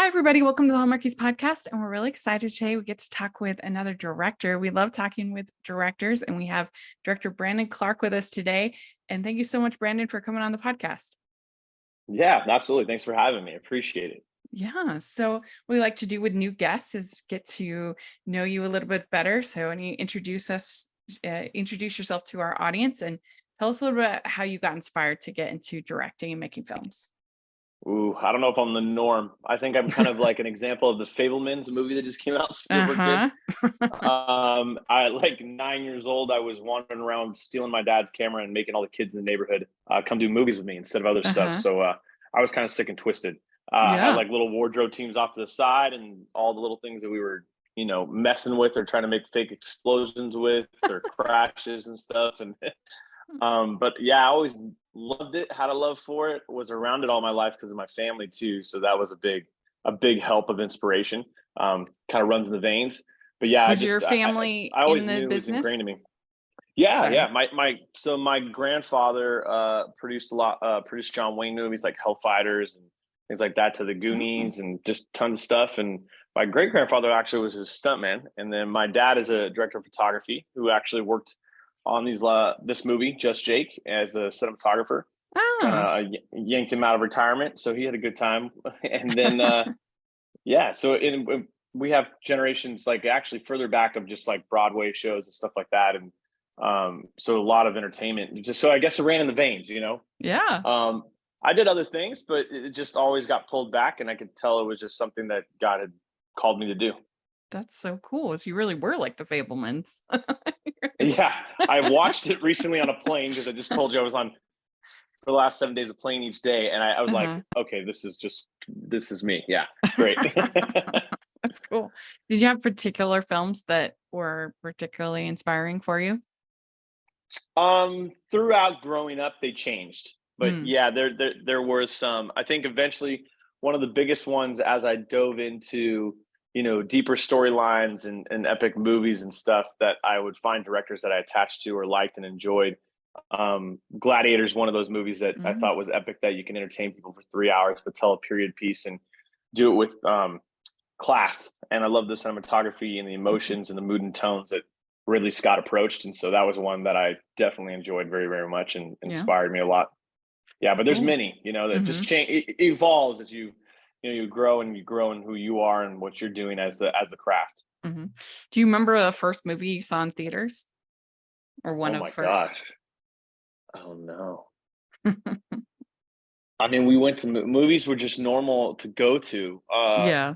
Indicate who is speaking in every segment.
Speaker 1: everybody. Welcome to the Hallmarkies podcast. And we're really excited today. We get to talk with another director. We love talking with directors, and we have director Brandon Clark with us today. And thank you so much, Brandon, for coming on the podcast.
Speaker 2: Yeah, absolutely. Thanks for having me. Appreciate it.
Speaker 1: Yeah. So what we like to do with new guests is get to know you a little bit better. So when you introduce yourself to our audience and tell us a little bit about how you got inspired to get into directing and making films.
Speaker 2: Ooh, I don't know if I'm the norm. I think I'm kind of like an example of the Fablemans, a movie that just came out. Spielberg did.
Speaker 1: Uh-huh.
Speaker 2: I like 9 years old. I was wandering around stealing my dad's camera and making all the kids in the neighborhood come do movies with me instead of other stuff.
Speaker 1: Uh-huh.
Speaker 2: So I was kind of sick and twisted. I had
Speaker 1: Yeah.
Speaker 2: like little wardrobe teams off to the side and all the little things that we were, messing with or trying to make fake explosions with or crashes and stuff. And but yeah, I always loved it, had a love for it, was around it all my life because of my family too. So that was a big help of inspiration. Kind of runs in the veins. But yeah,
Speaker 1: Was your family
Speaker 2: I
Speaker 1: in
Speaker 2: always
Speaker 1: the
Speaker 2: knew it was
Speaker 1: business?
Speaker 2: ingrained in me. Yeah,
Speaker 1: Good.
Speaker 2: yeah. My grandfather produced John Wayne movies like Hellfighters and things like that, to the
Speaker 1: Oh.
Speaker 2: Goonies and just tons of stuff. And my great grandfather actually was his stuntman. And then my dad is a director of photography who actually worked on this movie, Just Jake, as the cinematographer. Kind
Speaker 1: Oh.
Speaker 2: of yanked him out of retirement, so he had a good time. And then yeah, so we have generations like actually further back of just like Broadway shows and stuff like that. And so a lot of entertainment, just so I guess it ran in the veins.
Speaker 1: Yeah.
Speaker 2: um I did other things, but it just always got pulled back, and I could tell it was just something that God had called me to do.
Speaker 1: That's so cool. So you really were like the Fablemans.
Speaker 2: Yeah, I watched it recently on a plane because I just told you I was on for the last 7 days of plane each day, and I was like,
Speaker 1: Uh-huh.
Speaker 2: okay, this is me. Yeah, great.
Speaker 1: That's cool. Did you have particular films that were particularly inspiring for you?
Speaker 2: Throughout growing up, they changed, but
Speaker 1: Mm.
Speaker 2: yeah, there were some. I think eventually one of the biggest ones as I dove into deeper storylines and epic movies and stuff that I would find directors that I attached to or liked and enjoyed. Gladiator is one of those movies that I
Speaker 1: Mm.
Speaker 2: thought was epic, that you can entertain people for 3 hours but tell a period piece and do it with class. And I love the cinematography and the
Speaker 1: Mhm.
Speaker 2: emotions and the mood and tones that Ridley Scott approached. And so that was one that I definitely enjoyed very, very much and
Speaker 1: Yeah.
Speaker 2: inspired me a lot. Yeah, but there's
Speaker 1: Cool.
Speaker 2: many, that just
Speaker 1: Mhm.
Speaker 2: change, it evolves as you grow, and you grow in who you are and what you're doing as the craft.
Speaker 1: Mhm. Do you remember the first movie you saw in theaters? Or one
Speaker 2: Oh
Speaker 1: of the
Speaker 2: my
Speaker 1: first?
Speaker 2: gosh. Oh no. I mean, we went to movies were just normal to go to.
Speaker 1: Yeah.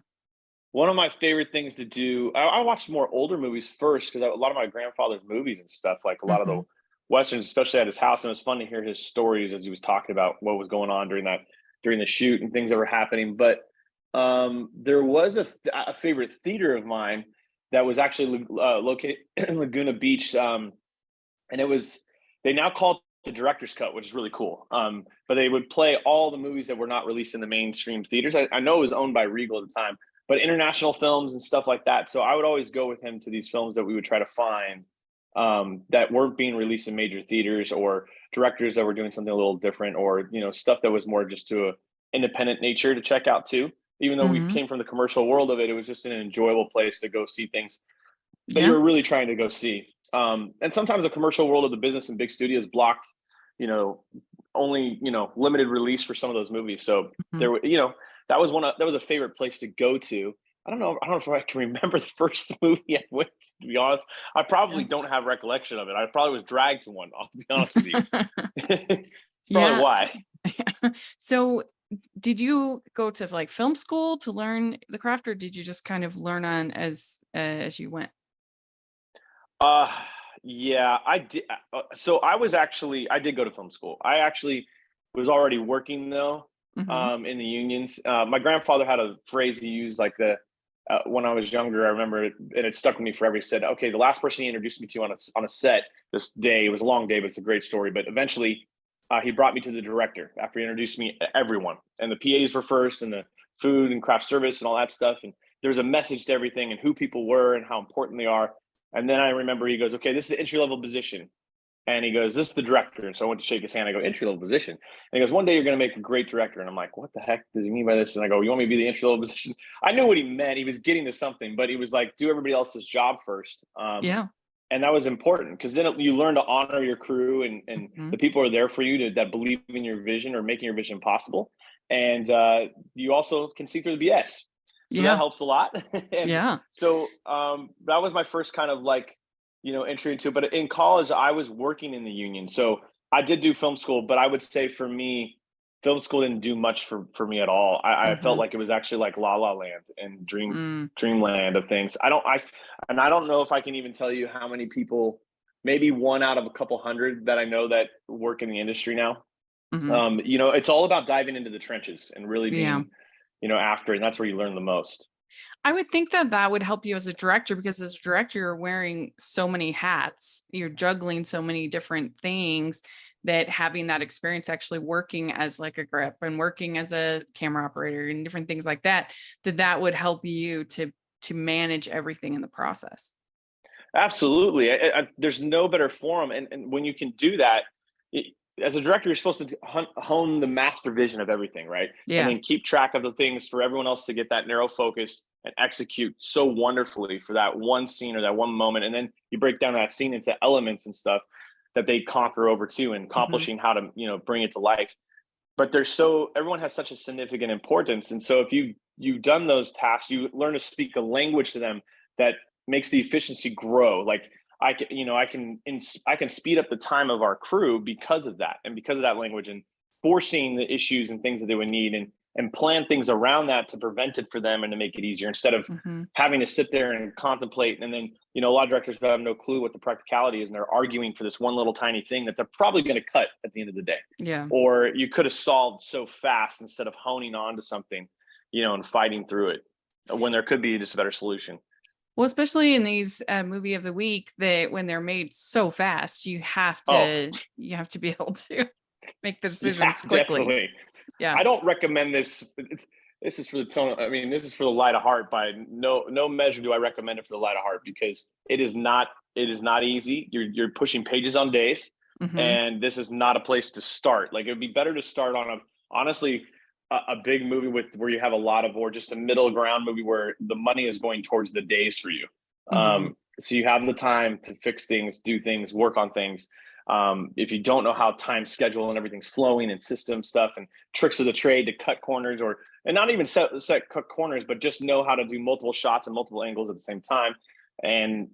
Speaker 2: One of my favorite things to do, I watched more older movies first because a lot of my grandfather's movies and stuff, like a lot of the
Speaker 1: Mhm.
Speaker 2: westerns, especially at his house, and it was fun to hear his stories as he was talking about what was going on during the shoot and things that were happening. But there was a favorite theater of mine that was actually located in Laguna Beach, and they now call it the director's cut, which is really cool. But they would play all the movies that were not released in the mainstream theaters. I know it was owned by Regal at the time, but international films and stuff like that. So I would always go with him to these films that we would try to find that weren't being released in major theaters, or directors that were doing something a little different, or stuff that was more just to a independent nature to check out too. Even though we
Speaker 1: Mhm.
Speaker 2: came from the commercial world of it, it was just an enjoyable place to go see things that you
Speaker 1: Yeah.
Speaker 2: were really trying to go see. And sometimes the commercial world of the business and big studios blocked, you know, only limited release for some of those movies. So
Speaker 1: Mhm.
Speaker 2: there were, that was a favorite place to go to. I don't know if I can remember the first movie I went to be honest. I probably
Speaker 1: Yeah.
Speaker 2: don't have recollection of it. I probably was dragged to one. I'll be honest with you. It's probably
Speaker 1: Yeah.
Speaker 2: why.
Speaker 1: So, did you go to, like, film school to learn the craft, or did you just kind of learn on as you went?
Speaker 2: Uh, yeah, I did. So I did go to film school. I actually was already working though,
Speaker 1: Mhm.
Speaker 2: in the unions. My grandfather had a phrase he used when I was younger. I remember it, and it stuck with me forever. He said, "Okay, the last person he introduced me to on a set this day, it was a long day, but it's a great story. But eventually, he brought me to the director after he introduced me to everyone, and the PAs were first, and the food and craft service and all that stuff. And there was a message to everything, and who people were, and how important they are. And then I remember he goes, okay, this is the entry level position. And he goes, "This is the director." And so I went to shake his hand. I go, "Entry level position." And he goes, "One day you're going to make a great director." And I'm like, "What the heck does he mean by this?" And I go, "You want me to be the entry level position?" I knew what he meant. He was getting to something, but he was like, "Do everybody else's job first."
Speaker 1: Yeah.
Speaker 2: And that was important because then you learn to honor your crew, and
Speaker 1: Mhm.
Speaker 2: the people are there for you that believe in your vision or making your vision possible. And you also can see through the BS. So that
Speaker 1: Yeah.
Speaker 2: helps a lot. And
Speaker 1: Yeah.
Speaker 2: so that was my first kind of like, entry into it. But in college, I was working in the union. So I did do film school, but I would say for me, film school didn't do much for me at all. I felt
Speaker 1: Mhm.
Speaker 2: like it was actually like La La Land and
Speaker 1: Mm.
Speaker 2: dreamland of things. I don't know if I can even tell you how many people, maybe one out of a couple hundred that I know that work in the industry now.
Speaker 1: Mhm.
Speaker 2: It's all about diving into the trenches and really
Speaker 1: Yeah.
Speaker 2: being, after, and that's where you learn the most.
Speaker 1: I would think that that would help you as a director because as a director, you're wearing so many hats. You're juggling so many different things that having that experience actually working as like a grip and working as a camera operator and different things like that, that would help you to manage everything in the process.
Speaker 2: Absolutely. There's no better forum. And when you can do that, it, as a director, you're supposed to hone the master vision of everything, right? And
Speaker 1: Yeah.
Speaker 2: then keep track of the things for everyone else to get that narrow focus and execute so wonderfully for that one scene or that one moment. And then you break down that scene into elements and stuff that they conquer over to, and
Speaker 1: Hmm.
Speaker 2: accomplishing how to, bring it to life. But everyone has such a significant importance. And so if you've done those tasks, you learn to speak a language to them that makes the efficiency grow. Like I can speed up the time of our crew because of that, and because of that language, and foreseeing the issues and things that they would need, and plan things around that to prevent it for them and to make it easier, instead of
Speaker 1: Hmm.
Speaker 2: having to sit there and contemplate. And then, a lot of directors have no clue what the practicality is, and they're arguing for this one little tiny thing that they're probably going to cut at the end of the day,
Speaker 1: Yeah.
Speaker 2: or you could have solved so fast instead of honing on to something, and fighting through it, when there could be just a better solution.
Speaker 1: Well, especially in these movie of the week that when they're made so fast,
Speaker 2: Oh,
Speaker 1: you have to be able to make the
Speaker 2: yeah,
Speaker 1: decisions quickly.
Speaker 2: definitely.
Speaker 1: Yeah.
Speaker 2: I don't recommend this. This is for the tone. I mean, this is for the light of heart. By no measure do I recommend it for the light of heart, because it is not easy. You're pushing pages on days,
Speaker 1: Hmm.
Speaker 2: and this is not a place to start. Like, it would be better to start on honestly a big movie with where you have a lot of, or just a middle ground movie where the money is going towards the days for you.
Speaker 1: Hmm.
Speaker 2: So you have the time to fix things, do things, work on things. If you don't know how time schedule and everything's flowing, and system stuff and tricks of the trade to cut corners, or and not even set cut corners, but just know how to do multiple shots and multiple angles at the same time, and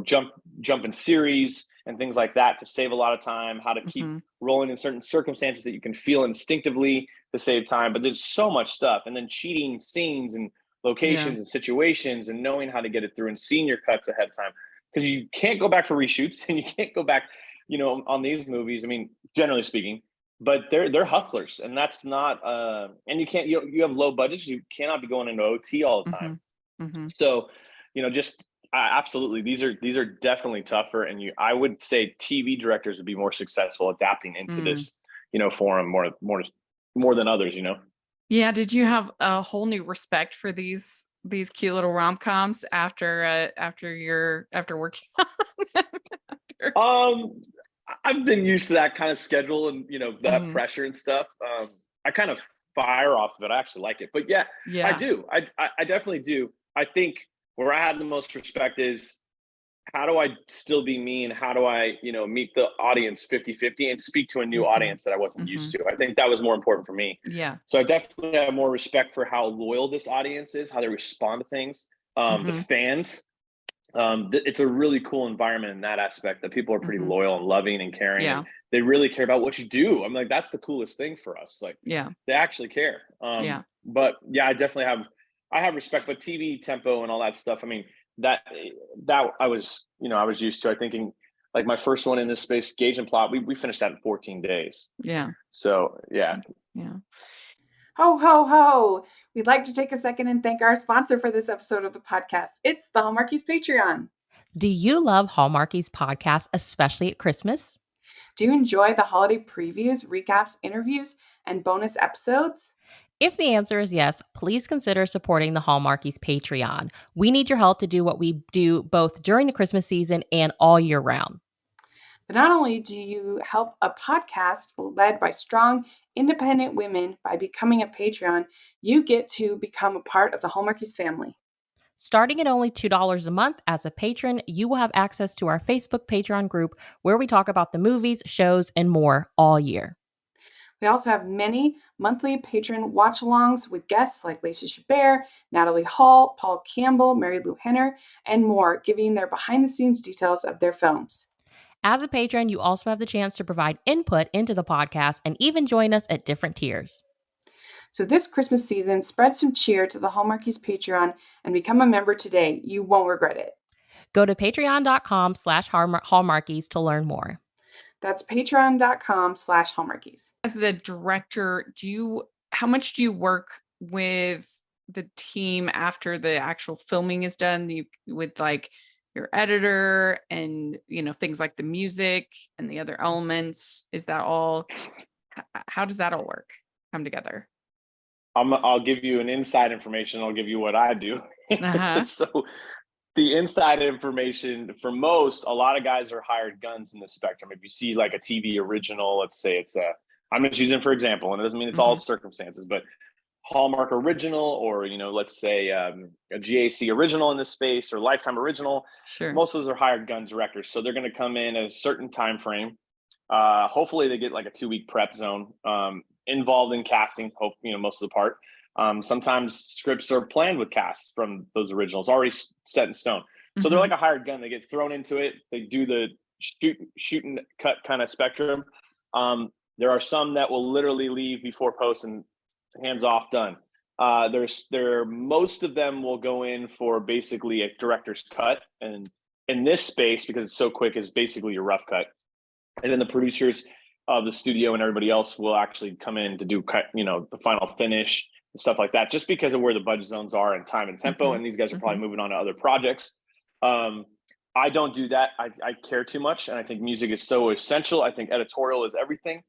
Speaker 2: jump in series and things like that to save a lot of time, how to keep
Speaker 1: Hmm.
Speaker 2: rolling in certain circumstances that you can feel instinctively to save time. But there's so much stuff, and then cheating scenes and
Speaker 1: Yeah.
Speaker 2: locations and situations, and knowing how to get it through, and seeing your cuts ahead of time, because you can't go back for reshoots, and you can't go back, on these movies. I mean, generally speaking, but they're hustlers, and that's not. And you have low budgets. You cannot be going into OT all the time.
Speaker 1: Hmm. Hmm.
Speaker 2: So, just absolutely, these are definitely tougher. And I would say TV directors would be more successful adapting into
Speaker 1: Mm.
Speaker 2: this, forum more than others.
Speaker 1: Yeah. Did you have a whole new respect for these cute little rom-coms after working on them? After-
Speaker 2: Um, I've been used to that kind of schedule, and that
Speaker 1: Mhm.
Speaker 2: pressure and stuff. I kind of fire off of it. I actually like it, but yeah, I
Speaker 1: Yeah.
Speaker 2: do. I definitely do. I think where I had the most respect is, how do I still be me, and how do I, meet the audience 50-50 and speak to a new
Speaker 1: Mhm.
Speaker 2: audience that I wasn't used
Speaker 1: Mhm.
Speaker 2: to. I think that was more important for me.
Speaker 1: Yeah.
Speaker 2: So I definitely have more respect for how loyal this audience is, how they respond to things. The
Speaker 1: Mhm.
Speaker 2: fans, it's a really cool environment in that aspect, that people are pretty
Speaker 1: Mhm.
Speaker 2: loyal and loving and caring, and
Speaker 1: Yeah.
Speaker 2: they really care about what you do. I'm like, that's the coolest thing for us. Like,
Speaker 1: Yeah.
Speaker 2: they actually care.
Speaker 1: Yeah.
Speaker 2: But yeah, I have respect. But TV tempo and all that stuff, I mean, that that I was used to. I think, in like my first one in this space, Gauge and Plot, we finished that in 14 days.
Speaker 1: Yeah.
Speaker 2: So yeah.
Speaker 1: Yeah.
Speaker 3: Ho, ho, ho. We'd like to take a second and thank our sponsor for this episode of the podcast. It's the Hallmarkies Patreon.
Speaker 4: Do you love Hallmarkies podcast, especially at Christmas?
Speaker 3: Do you enjoy the holiday previews, recaps, interviews, and bonus episodes?
Speaker 4: If the answer is yes, please consider supporting the Hallmarkies Patreon. We need your help to do what we do both during the Christmas season and all year round.
Speaker 3: But not only do you help a podcast led by strong, independent women by becoming a Patreon, you get to become a part of the Hallmarkies family.
Speaker 4: Starting at only $2 a month as a patron, you will have access to our Facebook Patreon group where we talk about the movies, shows, and more all year.
Speaker 3: We also have many monthly patron watch-alongs with guests like Lacey Chabert, Natalie Hall, Paul Campbell, Mary Lou Henner, and more, giving their behind-the-scenes details of their films.
Speaker 4: As a patron, you also have the chance to provide input into the podcast and even join us at different tiers.
Speaker 3: So this Christmas season, spread some cheer to the Hallmarkies Patreon and become a member today. You won't regret it.
Speaker 4: Go to patreon.com/hallmarkies to learn more.
Speaker 3: That's patreon.com/Hallmarkies.
Speaker 1: As the director, how much do you work with the team after the actual filming is done? With like your editor and things like the music and the other elements. Is that all? How does that all come together?
Speaker 2: I'll give you an inside information. I'll give you what I do.
Speaker 1: Uh-huh.
Speaker 2: So the inside information for a lot of guys are hired guns in the spectrum. If you see like a TV original, let's say I'm just using for example, and it doesn't mean it's all circumstances, but Hallmark original, or let's say a GAC original in this space, or Lifetime original.
Speaker 1: Sure.
Speaker 2: Most of those are hired gun directors, so they're going to come in at a certain time frame. Hopefully, they get like a 2-week prep zone involved in casting. Most of the part. Sometimes scripts are planned with casts from those originals already set in stone. So they're like a hired gun. They get thrown into it. They do the shoot and cut kind of spectrum. There are some that will literally leave before post and hands off, done. Most of them will go in for basically a director's cut, and in this space, because it's so quick, is basically a rough cut. And then the producers of the studio and everybody else will actually come in to do cut, the final finish and stuff like that, just because of where the budget zones are and time and tempo. And these guys are probably moving on to other projects. I don't do that. I care too much. And I think music is so essential. I think editorial is everything,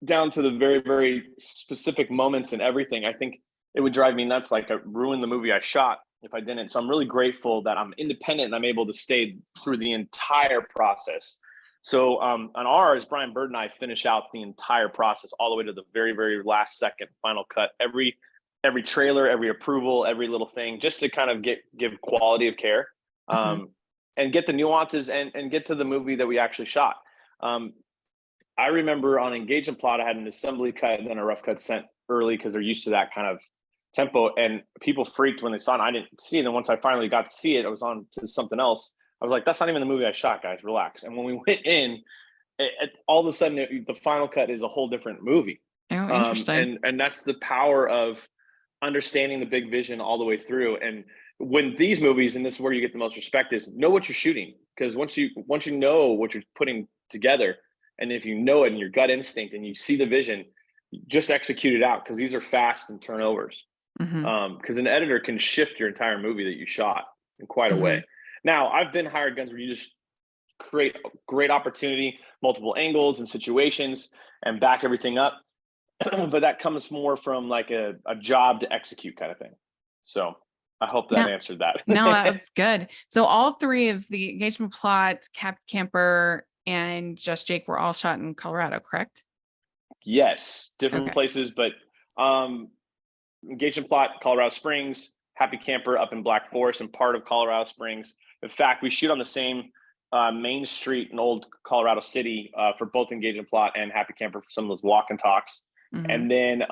Speaker 2: down to the very, very specific moments and everything. I think it would drive me nuts, like ruin the movie I shot if I didn't. So I'm really grateful that I'm independent and I'm able to stay through the entire process. So on ours, Brian Bird and I finish out the entire process all the way to the very, very last second final cut. Every trailer, every approval, every little thing, just to kind of give quality of care, and get the nuances and get to the movie that we actually shot. I remember on Engagement Plot, I had an assembly cut and then a rough cut sent early because they're used to that kind of tempo, and people freaked when they saw it. I didn't see it. And once I finally got to see it, I was on to something else. I was like, that's not even the movie I shot, guys, relax. And when we went in, all of a sudden the final cut is a whole different movie.
Speaker 1: Oh, interesting.
Speaker 2: And that's the power of understanding the big vision all the way through. And when these movies, and this is where you get the most respect, is know what you're shooting. Because once you know what you're putting together, and if you know it in your gut instinct and you see the vision, just execute it out, because these are fast and turnovers. Because an editor can shift your entire movie that you shot in quite a way. Now, I've been hired guns where you just create a great opportunity, multiple angles and situations, and back everything up. But that comes more from like a job to execute kind of thing. So I hope that answered that.
Speaker 1: No, that was good. So all 3 of the Engagement Plot, Camper, and Just Jake were all shot in Colorado, correct?
Speaker 2: Yes, different places, but Engagement Plot, Colorado Springs, Happy Camper up in Black Forest and part of Colorado Springs. In fact, we shoot on the same main street in old Colorado City for both Engagement Plot and Happy Camper for some of those walk and talks. And then,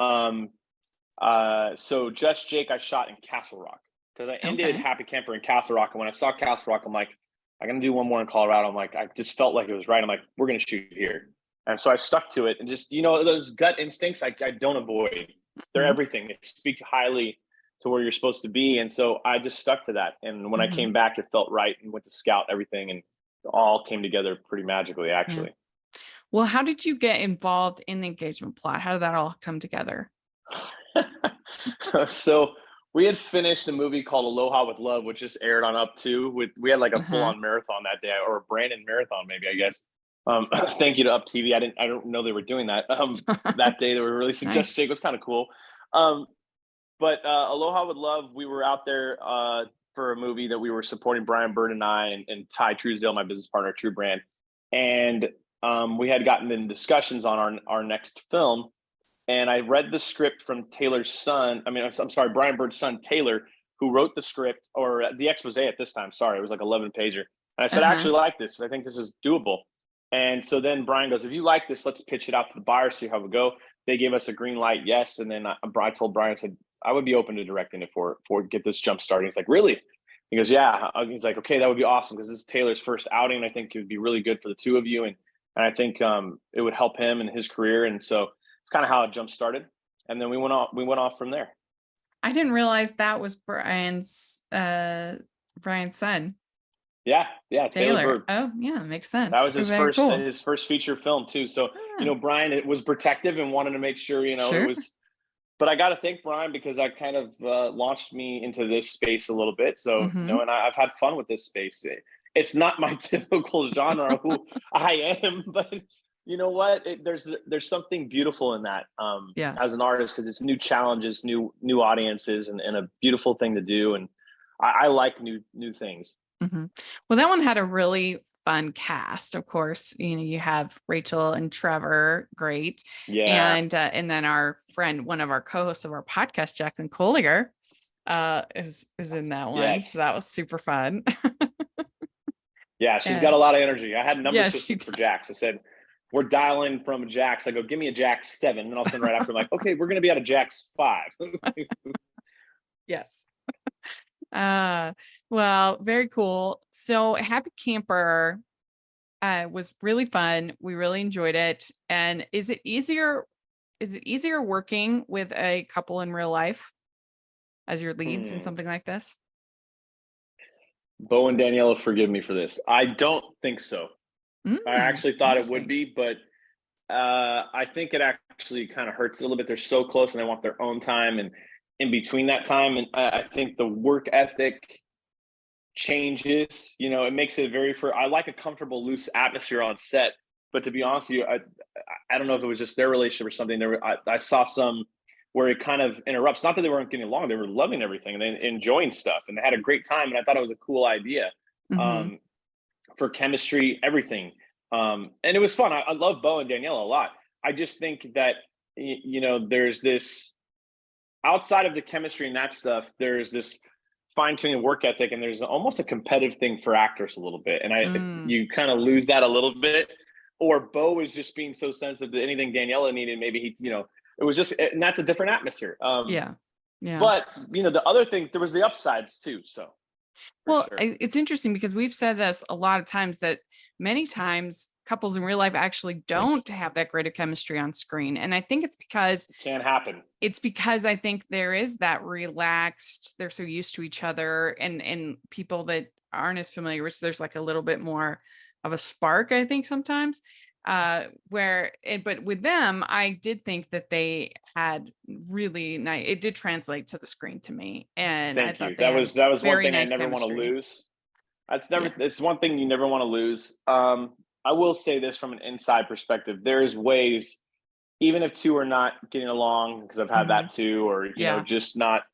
Speaker 2: so Just Jake, I shot in Castle Rock, because I ended Happy Camper in Castle Rock. And when I saw Castle Rock, I'm like, I'm going to do one more in Colorado. I'm like, I just felt like it was right. I'm like, we're going to shoot here. And so I stuck to it, and just, those gut instincts, I don't avoid. They're everything. They speak highly to where you're supposed to be. And so I just stuck to that. And when I came back, it felt right, and went to scout everything, and it all came together pretty magically, actually.
Speaker 1: Yeah. Well, how did you get involved in the Engagement Plot? How did that all come together?
Speaker 2: So we had finished a movie called Aloha with Love, which just aired on Up 2. We had like a full-on marathon that day, or a Brandon marathon, maybe, I guess. Thank you to Up TV. I don't know they were doing that that day. They were releasing Just Jake. Was kind of cool. But Aloha with Love, we were out there for a movie that we were supporting, Brian Bird and I, and Ty Truesdale, my business partner, True Brand. and we had gotten in discussions on our next film. And I read the script from Taylor's son. I mean, I'm sorry, Brian Bird's son, Taylor, who wrote the script, or the expose at this time. Sorry, it was like 11 pager. And I said, I actually like this. I think this is doable. And so then Brian goes, if you like this, let's pitch it out to the buyer, see how it go. They gave us a green light, yes. And then I told Brian, I said, I would be open to directing it for get this jump starting. He's like, really? He goes, yeah. He's like, okay, that would be awesome, because this is Taylor's first outing. I think it would be really good for the two of you. And I think it would help him in his career. And so it's kind of how it jump started. And then we went off from there.
Speaker 1: I didn't realize that was Brian's son.
Speaker 2: Yeah. Taylor Bird.
Speaker 1: Oh, yeah, makes sense.
Speaker 2: That was his
Speaker 1: Very
Speaker 2: first feature film too. So, Brian, it was protective and wanted to make sure, it was, but I got to thank Brian, because that kind of launched me into this space a little bit. So, and I've had fun with this space. It's not my typical genre who I am, but you know what? There's something beautiful in that as an artist, because it's new challenges, new audiences, and a beautiful thing to do. And I like new things.
Speaker 1: Well, that one had a really fun cast. Of course, you have Rachel and Trevor, great.
Speaker 2: Yeah.
Speaker 1: And then our friend, one of our co-hosts of our podcast, Jacqueline Collier, is in that one.
Speaker 2: Yes.
Speaker 1: So that was super fun.
Speaker 2: Yeah, she's got a lot of energy. I had a number
Speaker 1: system
Speaker 2: for Jax. I said, we're dialing from Jax. I go, give me a Jax 7. And all of a sudden right after, I'm like, okay, we're going to be at a Jax 5.
Speaker 1: Yes. Well, very cool. So Happy Camper was really fun. We really enjoyed it. And is it easier working with a couple in real life as your leads in something like this?
Speaker 2: Bo and Daniela, forgive me for this. I don't think so. I actually thought it would be, but I think it actually kind of hurts a little bit. They're so close and they want their own time, and in between that time, and I think the work ethic changes. It makes it I like a comfortable, loose atmosphere on set. But to be honest with you, I don't know if it was just their relationship or something. I saw some where it kind of interrupts. Not that they weren't getting along; they were loving everything and they enjoying stuff, and they had a great time. And I thought it was a cool idea for chemistry, everything. And it was fun. I love Bo and Daniela a lot. I just think that there's this, outside of the chemistry and that stuff, there's this fine-tuning work ethic, and there's almost a competitive thing for actors a little bit. And you kind of lose that a little bit. Or Bo was just being so sensitive to anything Daniela needed. Maybe it was just, and that's a different atmosphere.
Speaker 1: Yeah.
Speaker 2: But the other thing, there was the upsides too. So,
Speaker 1: well, it's interesting because we've said this a lot of times, that many times couples in real life actually don't have that great of chemistry on screen. And I think it's because
Speaker 2: it can't happen.
Speaker 1: It's because I think there is that relaxed, they're so used to each other, and people that aren't as familiar, which there's like a little bit more of a spark, I think sometimes. But with them, I did think that they had really nice, it did translate to the screen to me. And
Speaker 2: Thank you. That was one thing I never want to lose. It's one thing you never want to lose. I will say this from an inside perspective. There's ways, even if two are not getting along, because I've had that too, or, just not,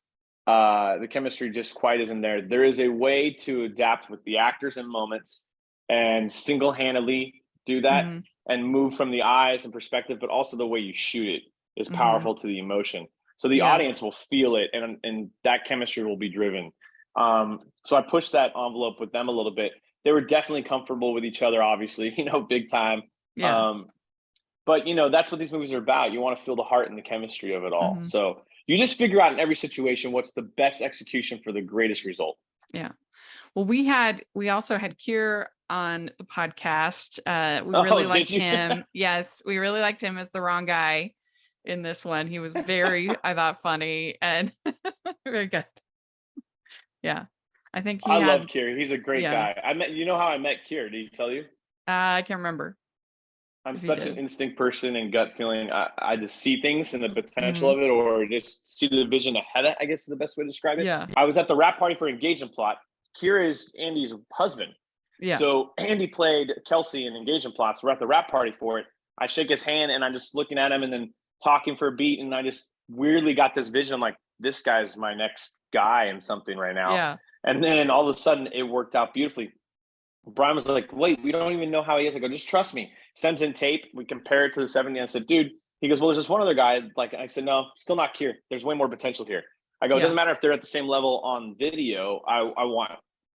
Speaker 2: the chemistry just quite isn't there. There is a way to adapt with the actors in moments and single-handedly do that and move from the eyes and perspective, but also the way you shoot it is powerful to the emotion. So the audience will feel it, and that chemistry will be driven. So I pushed that envelope with them a little bit. They were definitely comfortable with each other, obviously, big time.
Speaker 1: Yeah.
Speaker 2: But that's what these movies are about. You want to feel the heart and the chemistry of it all. So you just figure out in every situation what's the best execution for the greatest result.
Speaker 1: Yeah. Well, we also had Kier on the podcast. We really liked him. Yes, we really liked him as the wrong guy in this one. He was very, I thought, funny and very good. Yeah. I think
Speaker 2: I love Kier. He's a great guy. How I met Kier? Did he tell you?
Speaker 1: I can't remember.
Speaker 2: I'm such an instinct person and gut feeling. I just see things and the potential of it, or just see the vision ahead, I guess is the best way to describe it.
Speaker 1: Yeah.
Speaker 2: I was at the wrap party for Engagement Plot. Kier is Andy's husband.
Speaker 1: Yeah.
Speaker 2: So Andy played Kelsey in Engagement Plot. So we're at the wrap party for it. I shake his hand and I'm just looking at him and then talking for a beat. And I just weirdly got this vision. I'm like, this guy's my next guy in something right now.
Speaker 1: Yeah.
Speaker 2: And then all of a sudden it worked out beautifully. Brian was like, wait, we don't even know how he is. I go, just trust me. Sends in tape. We compare it to the 70. I said, dude, he goes, well, there's just one other guy. Like, I said, no, still not here. There's way more potential here. I go, it
Speaker 1: Yeah.
Speaker 2: doesn't matter if they're at the same level on video. I want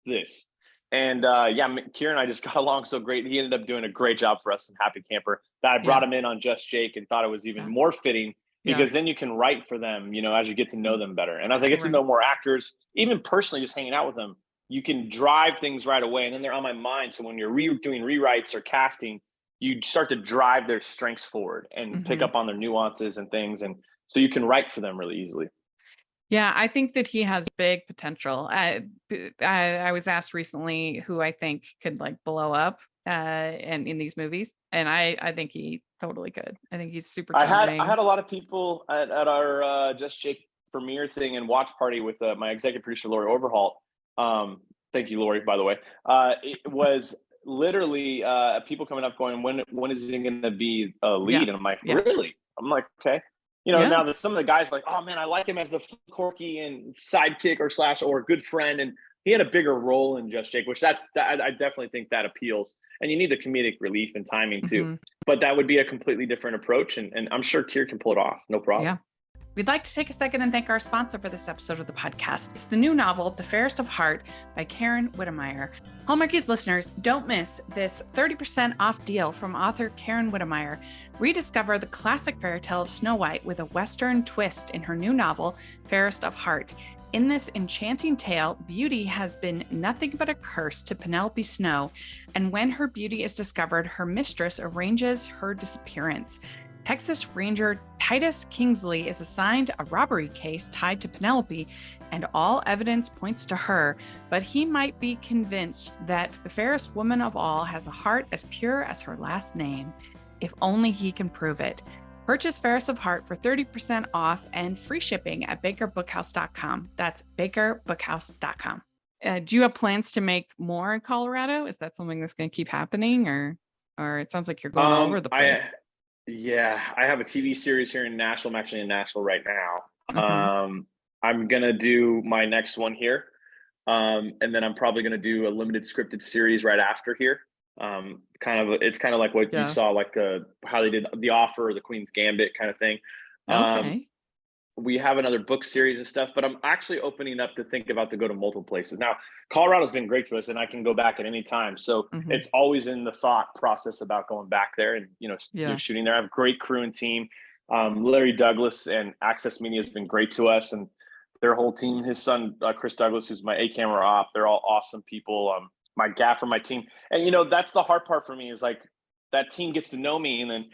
Speaker 2: this. And Kieran and I just got along so great. He ended up doing a great job for us in Happy Camper. That I brought him in on Just Jake and thought it was even more fitting because then you can write for them, as you get to know them better. And as I get to know more actors, even personally just hanging out with them, you can drive things right away. And then they're on my mind. So when you're doing rewrites or casting, you start to drive their strengths forward and pick up on their nuances and things. And so you can write for them really easily.
Speaker 1: Yeah, I think that he has big potential. I was asked recently who I think could like blow up and in these movies, and I think he totally could. I think he's super charming.
Speaker 2: I had a lot of people at our Just Jake premiere thing and watch party with my executive producer Lori Overhaul. Thank you, Lori, by the way. It was literally people coming up going, when is he going to be a lead? And I'm like, really? I'm like, okay. Now that some of the guys are like, oh man, I like him as the quirky and sidekick or good friend. And he had a bigger role in Just Jake, which I definitely think that appeals. And you need the comedic relief and timing too. But that would be a completely different approach. And I'm sure Kier can pull it off. No problem.
Speaker 1: Yeah. We'd like to take a second and thank our sponsor for this episode of the podcast. It's the new novel, The Fairest of Heart by Karen Wittemeyer. Hallmarkies listeners, don't miss this 30% off deal from author Karen Wittemeyer. Rediscover the classic fairy tale of Snow White with a Western twist in her new novel, Fairest of Heart. In this enchanting tale, beauty has been nothing but a curse to Penelope Snow, and when her beauty is discovered, her mistress arranges her disappearance. Texas Ranger Titus Kingsley is assigned a robbery case tied to Penelope, and all evidence points to her, but he might be convinced that the fairest woman of all has a heart as pure as her last name, if only he can prove it. Purchase Fairest of Heart for 30% off and free shipping at bakerbookhouse.com. That's bakerbookhouse.com. Do you have plans to make more in Colorado? Is that something that's going to keep happening, or it sounds like you're going all over the place?
Speaker 2: I have a TV series here in Nashville. I'm actually in Nashville right now. I'm going to do my next one here. And then I'm probably going to do a limited scripted series right after here. It's kind of like what you saw, like how they did The Offer or The Queen's Gambit kind of thing. We have another book series and stuff, but I'm actually opening up to think about to go to multiple places. Now, Colorado's been great to us and I can go back at any time. So it's always in the thought process about going back there and, shooting there. I have a great crew and team. Larry Douglas and Access Media has been great to us, and their whole team, his son, Chris Douglas, who's my A-camera op, they're all awesome people. My gaffer, my team. And, that's the hard part for me is like that team gets to know me and then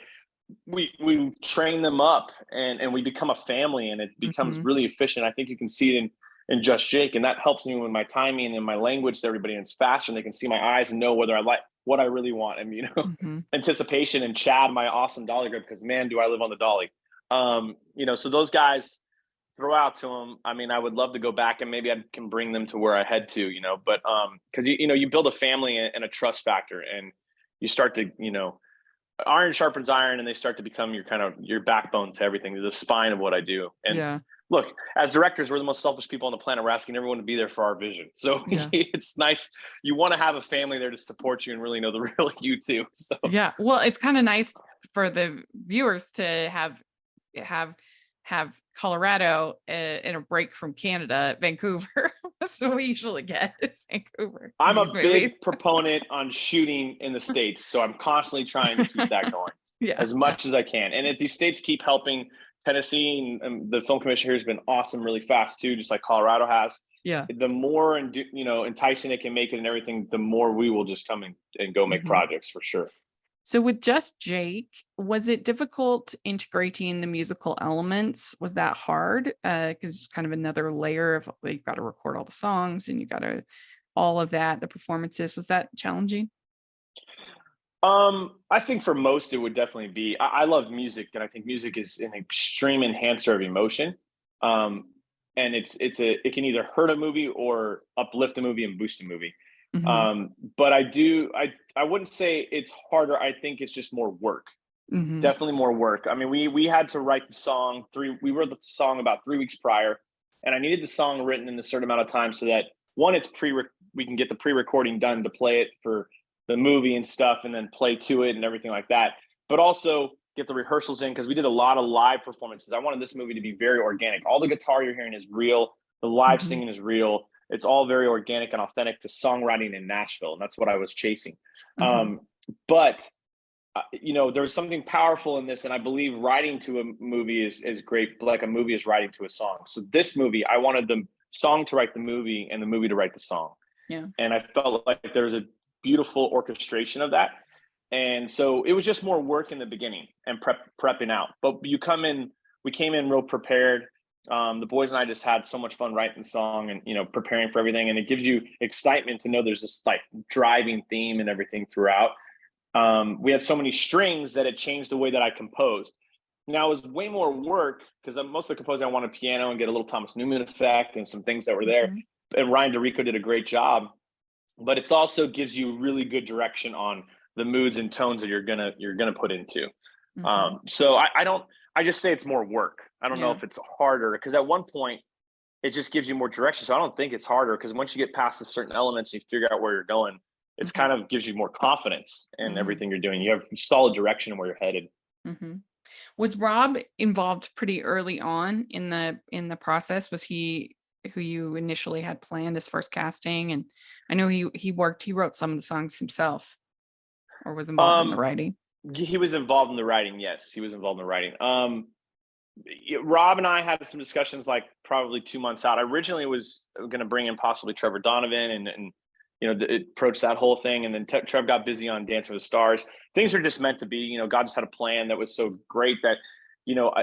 Speaker 2: we train them up and we become a family and it becomes really efficient. I think you can see it in Just Jake, and that helps me with my timing and my language to everybody, and it's faster and they can see my eyes and know whether I like what I really want. And, anticipation, and Chad, my awesome dolly grip, because man, do I live on the dolly. So those guys, throw out to them. I mean, I would love to go back and maybe I can bring them to where I head to, but because you build a family and a trust factor, and you start to, iron sharpens iron, and they start to become your backbone to everything, the spine of what I do. And look, as directors, we're the most selfish people on the planet. We're asking everyone to be there for our vision. So it's nice. You want to have a family there to support you and really know the real you too. So
Speaker 1: well, it's kind of nice for the viewers to have Colorado in a break from Canada, Vancouver. That's what we usually get, is Vancouver.
Speaker 2: I'm a big proponent on shooting in the States, so I'm constantly trying to keep that going as much as I can. And if these states keep helping, Tennessee and the film commission here has been awesome, really fast too, just like Colorado has. The more enticing they can make it and everything, the more we will just come and go make projects for sure.
Speaker 1: So with Just Jake, was it difficult integrating the musical elements? Was that hard? Because it's kind of another layer of, you've got to record all the songs and you got to all of that, the performances. Was that challenging?
Speaker 2: I think for most it would definitely be. I love music, and I think music is an extreme enhancer of emotion. And it can either hurt a movie or uplift a movie and boost a movie. But I wouldn't say it's harder. I think it's just more work. Definitely more work. I mean, we had to write the song we wrote the song about 3 weeks prior, and I needed the song written in a certain amount of time so that one, it's we can get the pre-recording done to play it for the movie and stuff, and then play to it and everything like that. But also get the rehearsals in, because we did a lot of live performances. I wanted this movie to be very organic. All the guitar you're hearing is real. The live singing is real. It's all very organic and authentic to songwriting in Nashville, and that's what I was chasing. But you know, there's something powerful in this, and I believe writing to a movie is great, like a movie is writing to a song. So this movie, I wanted the song to write the movie and the movie to write the song.
Speaker 1: Yeah.
Speaker 2: And I felt like there was a beautiful orchestration of that. And so it was just more work in the beginning and prepping out. But we came in real prepared. The boys and I just had so much fun writing the song and, you know, preparing for everything. And it gives you excitement to know there's this like driving theme and everything throughout. We had so many strings that it changed the way that I composed. Now it was way more work because most of the composing, I wanted piano and get a little Thomas Newman effect and some things that were there. And Ryan DeRico did a great job. But it also gives you really good direction on the moods and tones that you're gonna put into. So I just say it's more work. I don't know if it's harder, because at one point it just gives you more direction. So I don't think it's harder, because once you get past the certain elements and you figure out where you're going, it's kind of gives you more confidence in everything you're doing. You have solid direction where you're headed.
Speaker 1: Was Rob involved pretty early on in the process? Was he who you initially had planned as first casting? And I know he wrote some of the songs himself, or was involved in the writing.
Speaker 2: He was involved in the writing. Yes, he was involved in the writing. Rob and I had some discussions like probably 2 months out. I originally was going to bring in possibly Trevor Donovan and you know, approach that whole thing. And then Trev got busy on Dancing with the Stars. Things are just meant to be. You know, God just had a plan that was so great that, you know,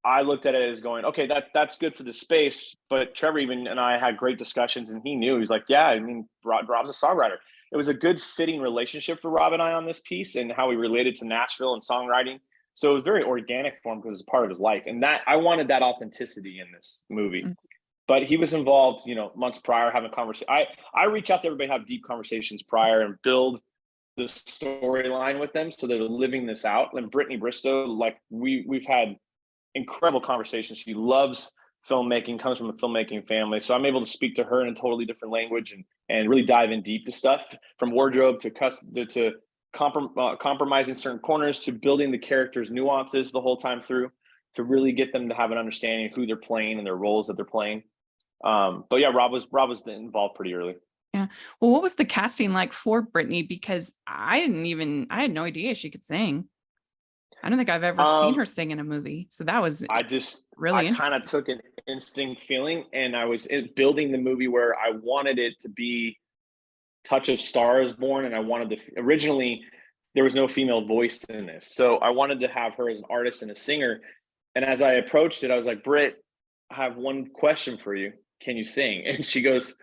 Speaker 2: I looked at it as going, okay, that's good for the space. But Trevor and I had great discussions, and he knew. He's like, yeah, I mean, Rob's a songwriter. It was a good fitting relationship for Rob and I on this piece, and how we related to Nashville and songwriting. So it was very organic for him because it's part of his life. And that I wanted that authenticity in this movie. But he was involved, you know, months prior, having conversations. I reach out to everybody, have deep conversations prior, and build the storyline with them so they're living this out. And Brittany Bristow, like we've had incredible conversations. She loves filmmaking, comes from a filmmaking family. So I'm able to speak to her in a totally different language and really dive in deep to stuff, from wardrobe to compromising certain corners, to building the characters' nuances the whole time through, to really get them to have an understanding of who they're playing and their roles that they're playing. But yeah, Rob was involved pretty early.
Speaker 1: Yeah. Well, what was the casting like for Brittany? Because I had no idea she could sing. I don't think I've ever seen her sing in a movie. So that was
Speaker 2: I kind of took an instinct feeling, and I was building the movie where I wanted it to be touch of Star Is Born. And I wanted originally there was no female voice in this. So I wanted to have her as an artist and a singer. And as I approached it, I was like, Britt, I have one question for you. Can you sing? And she goes,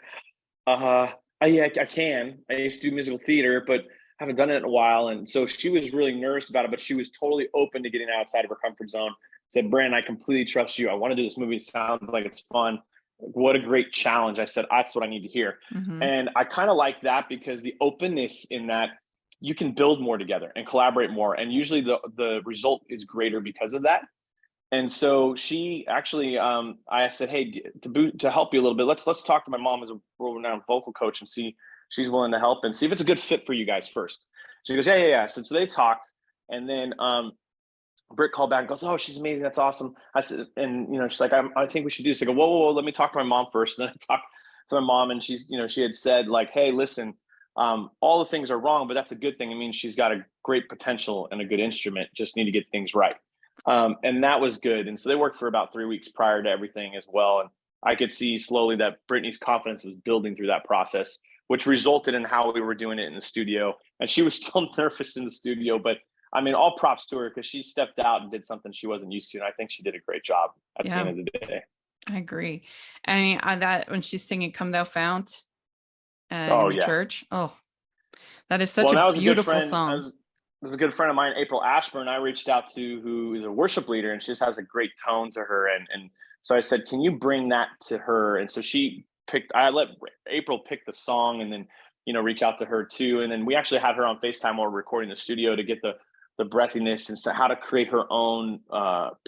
Speaker 2: yeah, I can. I used to do musical theater, but haven't done it in a while. And so she was really nervous about it, but she was totally open to getting outside of her comfort zone. Said, Brandon, I completely trust you. I want to do this movie. It sounds like it's fun. What a great challenge. I said, that's what I need to hear. And I kind of like that, because the openness in that, you can build more together and collaborate more. And usually the result is greater because of that. And so she actually, I said, hey, to help you a little bit, let's talk to my mom as a world-renowned vocal coach and see if she's willing to help and see if it's a good fit for you guys first. She goes, yeah. So they talked, and then Britt called back and goes, oh, she's amazing. That's awesome. I said, and you know, she's like, I think we should do this. I go, whoa, let me talk to my mom first. And then I talked to my mom, and she's, you know, she had said like, hey, listen, all the things are wrong, but that's a good thing. It means she's got a great potential and a good instrument. Just need to get things right. And that was good. And so they worked for about 3 weeks prior to everything as well. And I could see slowly that Brittany's confidence was building through that process, which resulted in how we were doing it in the studio. And she was still nervous in the studio, but I mean, all props to her, because she stepped out and did something she wasn't used to. And I think she did a great job at the end of the day.
Speaker 1: I agree. I mean, that when she's singing Come Thou Fount in the church. Oh, that is such a beautiful song.
Speaker 2: There's a good friend of mine, April Ashburn, I reached out to, who is a worship leader, and she just has a great tone to her. And so I said, can you bring that to her? And so I let April pick the song, and then, you know, reach out to her too. And then we actually had her on FaceTime while recording the studio to get the breathiness and so how to create her own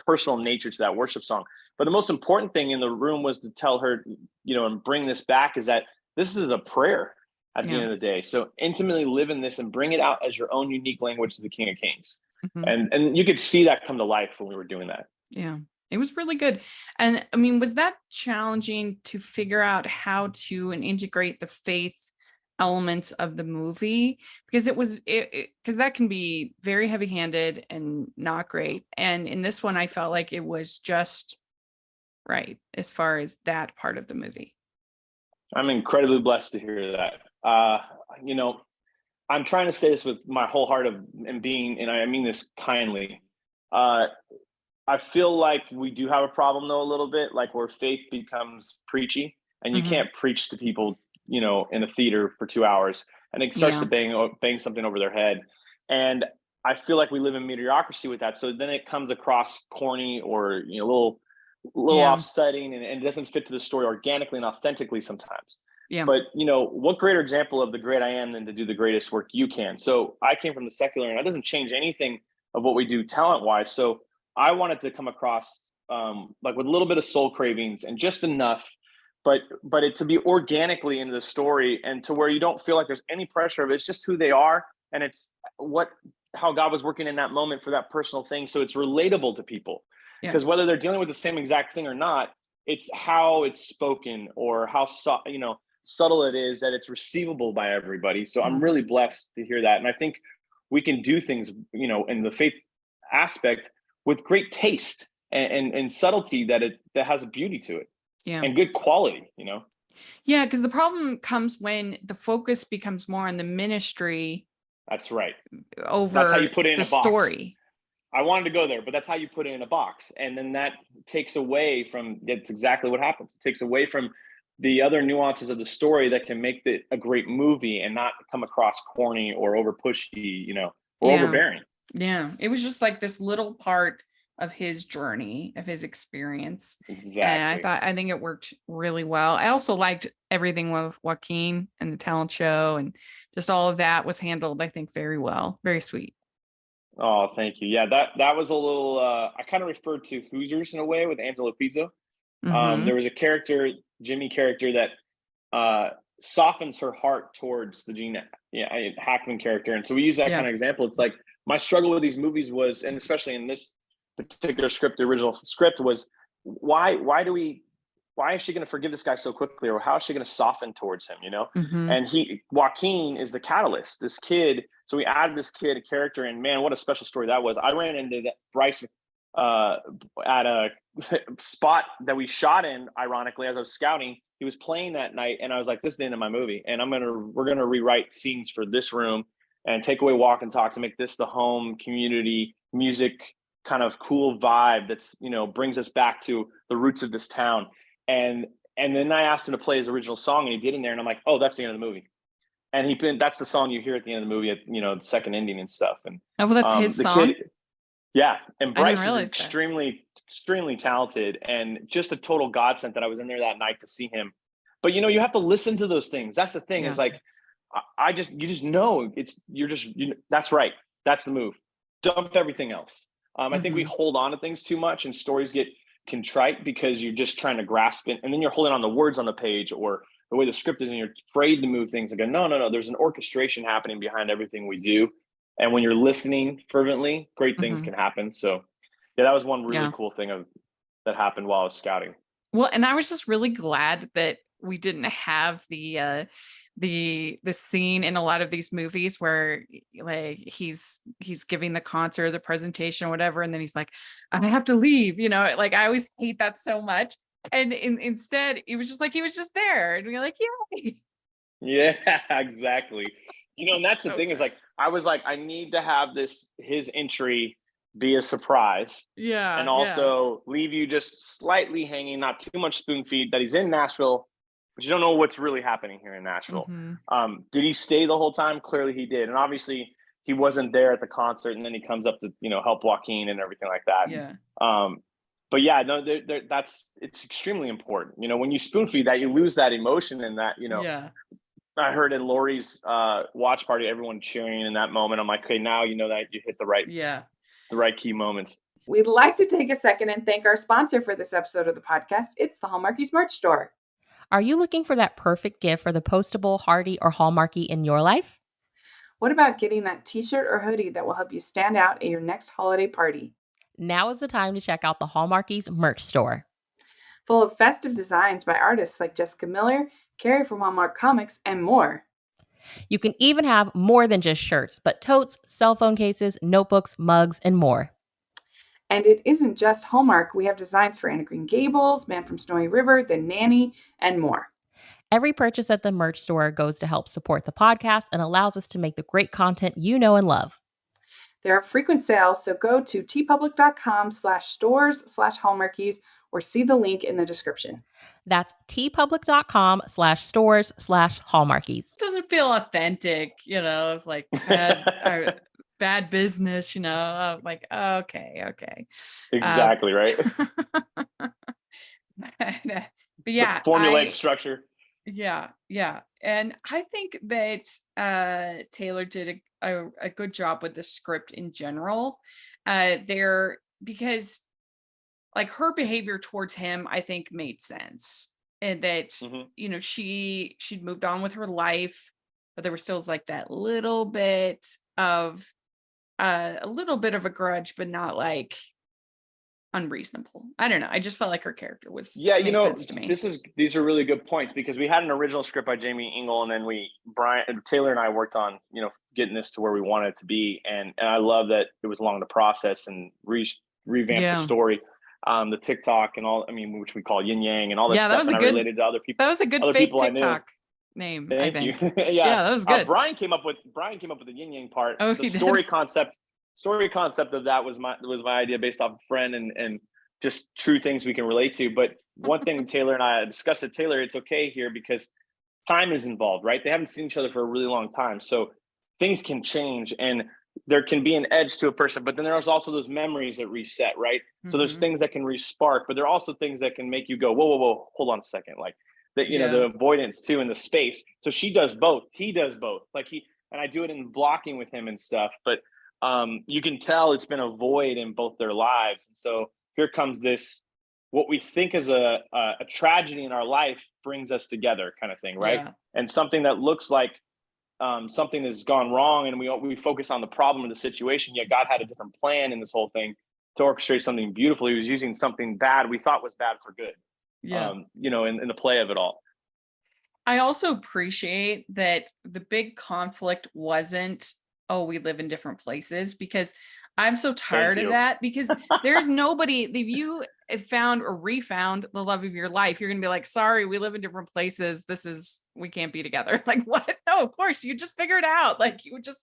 Speaker 2: personal nature to that worship song. But the most important thing in the room was to tell her, you know, and bring this back, is that this is a prayer. at the
Speaker 1: Yeah.
Speaker 2: end of the day. So intimately live in this and bring it out as your own unique language to the King of Kings.
Speaker 1: Mhm.
Speaker 2: And you could see that come to life when we were doing that.
Speaker 1: Yeah. It was really good. And I mean, was that challenging to figure out how to integrate the faith elements of the movie? Because because that can be very heavy-handed and not great. And in this one, I felt like it was just right as far as that part of the movie.
Speaker 2: I'm incredibly blessed to hear that. You know, I'm trying to say this with my whole heart and I mean this kindly. Uh, I feel like we do have a problem though a little bit, like where faith becomes preachy, and you
Speaker 1: Mhm.
Speaker 2: can't preach to people, in a theater for 2 hours, and it starts to
Speaker 1: Yeah.
Speaker 2: bang something over their head. And I feel like we live in mediocrity with that. So then it comes across corny or a little
Speaker 1: Yeah.
Speaker 2: offsetting, and it doesn't fit to the story organically and authentically sometimes.
Speaker 1: Yeah.
Speaker 2: But what greater example of the great I am than to do the greatest work you can? So I came from the secular, and that doesn't change anything of what we do talent wise. So I wanted to come across like with a little bit of soul cravings and just enough, but it to be organically into the story and to where you don't feel like there's any pressure of it. It's just who they are, and it's what how God was working in that moment for that personal thing. So it's relatable to people
Speaker 1: Yeah.
Speaker 2: because whether they're dealing with the same exact thing or not, it's how it's spoken or how subtle it is that it's receivable by everybody. So I'm
Speaker 1: Mhm.
Speaker 2: really blessed to hear that, and I think we can do things in the faith aspect with great taste and subtlety that has a beauty to it
Speaker 1: Yeah.
Speaker 2: and good quality.
Speaker 1: Yeah, because the problem comes when the focus becomes more on the ministry
Speaker 2: That's right. That's how you
Speaker 1: over
Speaker 2: put it in
Speaker 1: the
Speaker 2: a box.
Speaker 1: story.
Speaker 2: I wanted to go there, but that's how you put it in a box, and then that takes away from. That's exactly what happens. It takes away from the other nuances of the story that can make it a great movie and not come across corny or over pushy, or
Speaker 1: Yeah.
Speaker 2: overbearing.
Speaker 1: Yeah. It was just like this little part of his journey, of his experience. And
Speaker 2: Exactly.
Speaker 1: I think it worked really well. I also liked everything with Joaquin and the talent show, and just all of that was handled, I think, very well. Very sweet.
Speaker 2: Oh, thank you. Yeah, that was a little. I kind of referred to Hoosiers in a way with Angelo Pizzo.
Speaker 1: Mm-hmm.
Speaker 2: There was a character, Jimmy character, that softens her heart towards the Gene Hackman character, and so we use that
Speaker 1: Yeah.
Speaker 2: kind of example. It's like my struggle with these movies was, and especially in this particular script, the original script was, why is she going to forgive this guy so quickly, or how is she going to soften towards him?
Speaker 1: Mm-hmm.
Speaker 2: And Joaquin is the catalyst. This kid, so we added this kid a character, and man, what a special story that was. I ran into that Bryce at a spot that we shot in, ironically, as I was scouting. He was playing that night, and I was like, this is the end of my movie, and we're gonna rewrite scenes for this room and take away walk and talk to make this the home community music kind of cool vibe that's brings us back to the roots of this town. And then I asked him to play his original song, and he did in there, and I'm like, oh, that's the end of the movie. And that's the song you hear at the end of the movie at the second ending and stuff. And
Speaker 1: Oh, well, that's his
Speaker 2: the
Speaker 1: song.
Speaker 2: kid, yeah, and
Speaker 1: I didn't
Speaker 2: Bryce is
Speaker 1: realize that.
Speaker 2: extremely talented and just a total godsend that I was in there that night to see him. But you have to listen to those things. That's the thing.
Speaker 1: Yeah.
Speaker 2: Is like you just know that's right. That's the move. Dump everything else. I think we
Speaker 1: Mm-hmm.
Speaker 2: hold on to things too much, and stories get contrite because you're just trying to grasp it, and then you're holding on the words on the page or the way the script is, and you're afraid to move things and go, no. There's an orchestration happening behind everything we do. And when you're listening fervently, great things
Speaker 1: Mm-hmm.
Speaker 2: can happen. So yeah, that was one really
Speaker 1: Yeah.
Speaker 2: cool thing that happened while I was scouting.
Speaker 1: Well, and I was just really glad that we didn't have the scene in a lot of these movies where like he's giving the concert, the presentation, or whatever, and then he's like, I have to leave. Like I always hate that so much. And instead, it was just like he was just there, and we're like, yeah,
Speaker 2: Yeah, exactly. And that's the
Speaker 1: so
Speaker 2: thing is
Speaker 1: good.
Speaker 2: like, I was like, I need to have his entry be a surprise and
Speaker 1: Yeah, yeah.
Speaker 2: also leave you just slightly hanging, not too much spoon feed that he's in Nashville, but you don't know what's really happening here in Nashville.
Speaker 1: Mm-hmm.
Speaker 2: Did he stay the whole time? Clearly he did. And obviously he wasn't there at the concert, and then he comes up to, help Joaquin and everything like that.
Speaker 1: Yeah,
Speaker 2: But yeah, no, it's extremely important. When you spoon feed that, you lose that emotion and that,
Speaker 1: yeah.
Speaker 2: I heard in Lori's watch party, everyone cheering in that moment. I'm like, okay, now you know that you hit the right key moments.
Speaker 3: We'd like to take a second and thank our sponsor for this episode of the podcast. It's the Hallmarkies merch store.
Speaker 4: Are you looking for that perfect gift for the postable, hardy, or Hallmarky in your life?
Speaker 3: What about getting that t-shirt or hoodie that will help you stand out at your next holiday party?
Speaker 4: Now is the time to check out the Hallmarkies merch store.
Speaker 3: Full of festive designs by artists like Jessica Miller, Carrie from Hallmark Comics, and more.
Speaker 4: You can even have more than just shirts, but totes, cell phone cases, notebooks, mugs, and more.
Speaker 3: And it isn't just Hallmark. We have designs for Anna Green Gables, Man from Snowy River, The Nanny, and more.
Speaker 4: Every purchase at the merch store goes to help support the podcast and allows us to make the great content you know and love.
Speaker 3: There are frequent sales, so go to tpublic.com/stores/hallmarkies or see the link in the description.
Speaker 4: That's tpublic.com/stores/hallmarkies.
Speaker 1: It doesn't feel authentic, of like bad business, like, okay.
Speaker 2: Exactly, right?
Speaker 1: But yeah,
Speaker 2: The formulaic structure.
Speaker 1: Yeah. And I think that Taylor did a good job with the script in general. Because like her behavior towards him, I think made sense. And that, she'd moved on with her life, but there was still like that little bit of a grudge, but not like unreasonable. I don't know. I just felt like her character made sense to me.
Speaker 2: These are really good points, because we had an original script by Jamie Ingle, and then Taylor and I worked on, getting this to where we wanted it to be. And I love that it was along the process and revamped the story, the TikTok and all, which we call yin yang and all this stuff.
Speaker 1: That was
Speaker 2: and I related to other people.
Speaker 1: That was a good fake TikTok name.
Speaker 2: Thank
Speaker 1: I think.
Speaker 2: you.
Speaker 1: Yeah, that was good.
Speaker 2: Brian came up with the yin yang part.
Speaker 1: Oh,
Speaker 2: the story concept of that was my idea, based off a friend and just true things we can relate to. But one thing Taylor and I discussed at Taylor, it's okay here because time is involved, right? They haven't seen each other for a really long time. So things can change and there can be an edge to a person, but then there's also those memories that reset, right? Mm-hmm. So there's things that can re-spark, but there are also things that can make you go, whoa, hold on a second. Like that, the avoidance too in the space. So she does both. He does both. And I do it in blocking with him and stuff, but you can tell it's been a void in both their lives. And so here comes this, what we think is a tragedy in our life brings us together kind of thing, right? Yeah. And something that looks like something has gone wrong, and we focus on the problem of the situation, yet God had a different plan in this whole thing to orchestrate something beautiful. He was using something bad we thought was bad for good, in the play of it all.
Speaker 1: I also appreciate that the big conflict wasn't, we live in different places, because I'm so tired of that, because there's nobody, if you found or refound the love of your life, you're going to be like, sorry, we live in different places. We can't be together. Like, what? No, of course you just figure it out. Like you would just,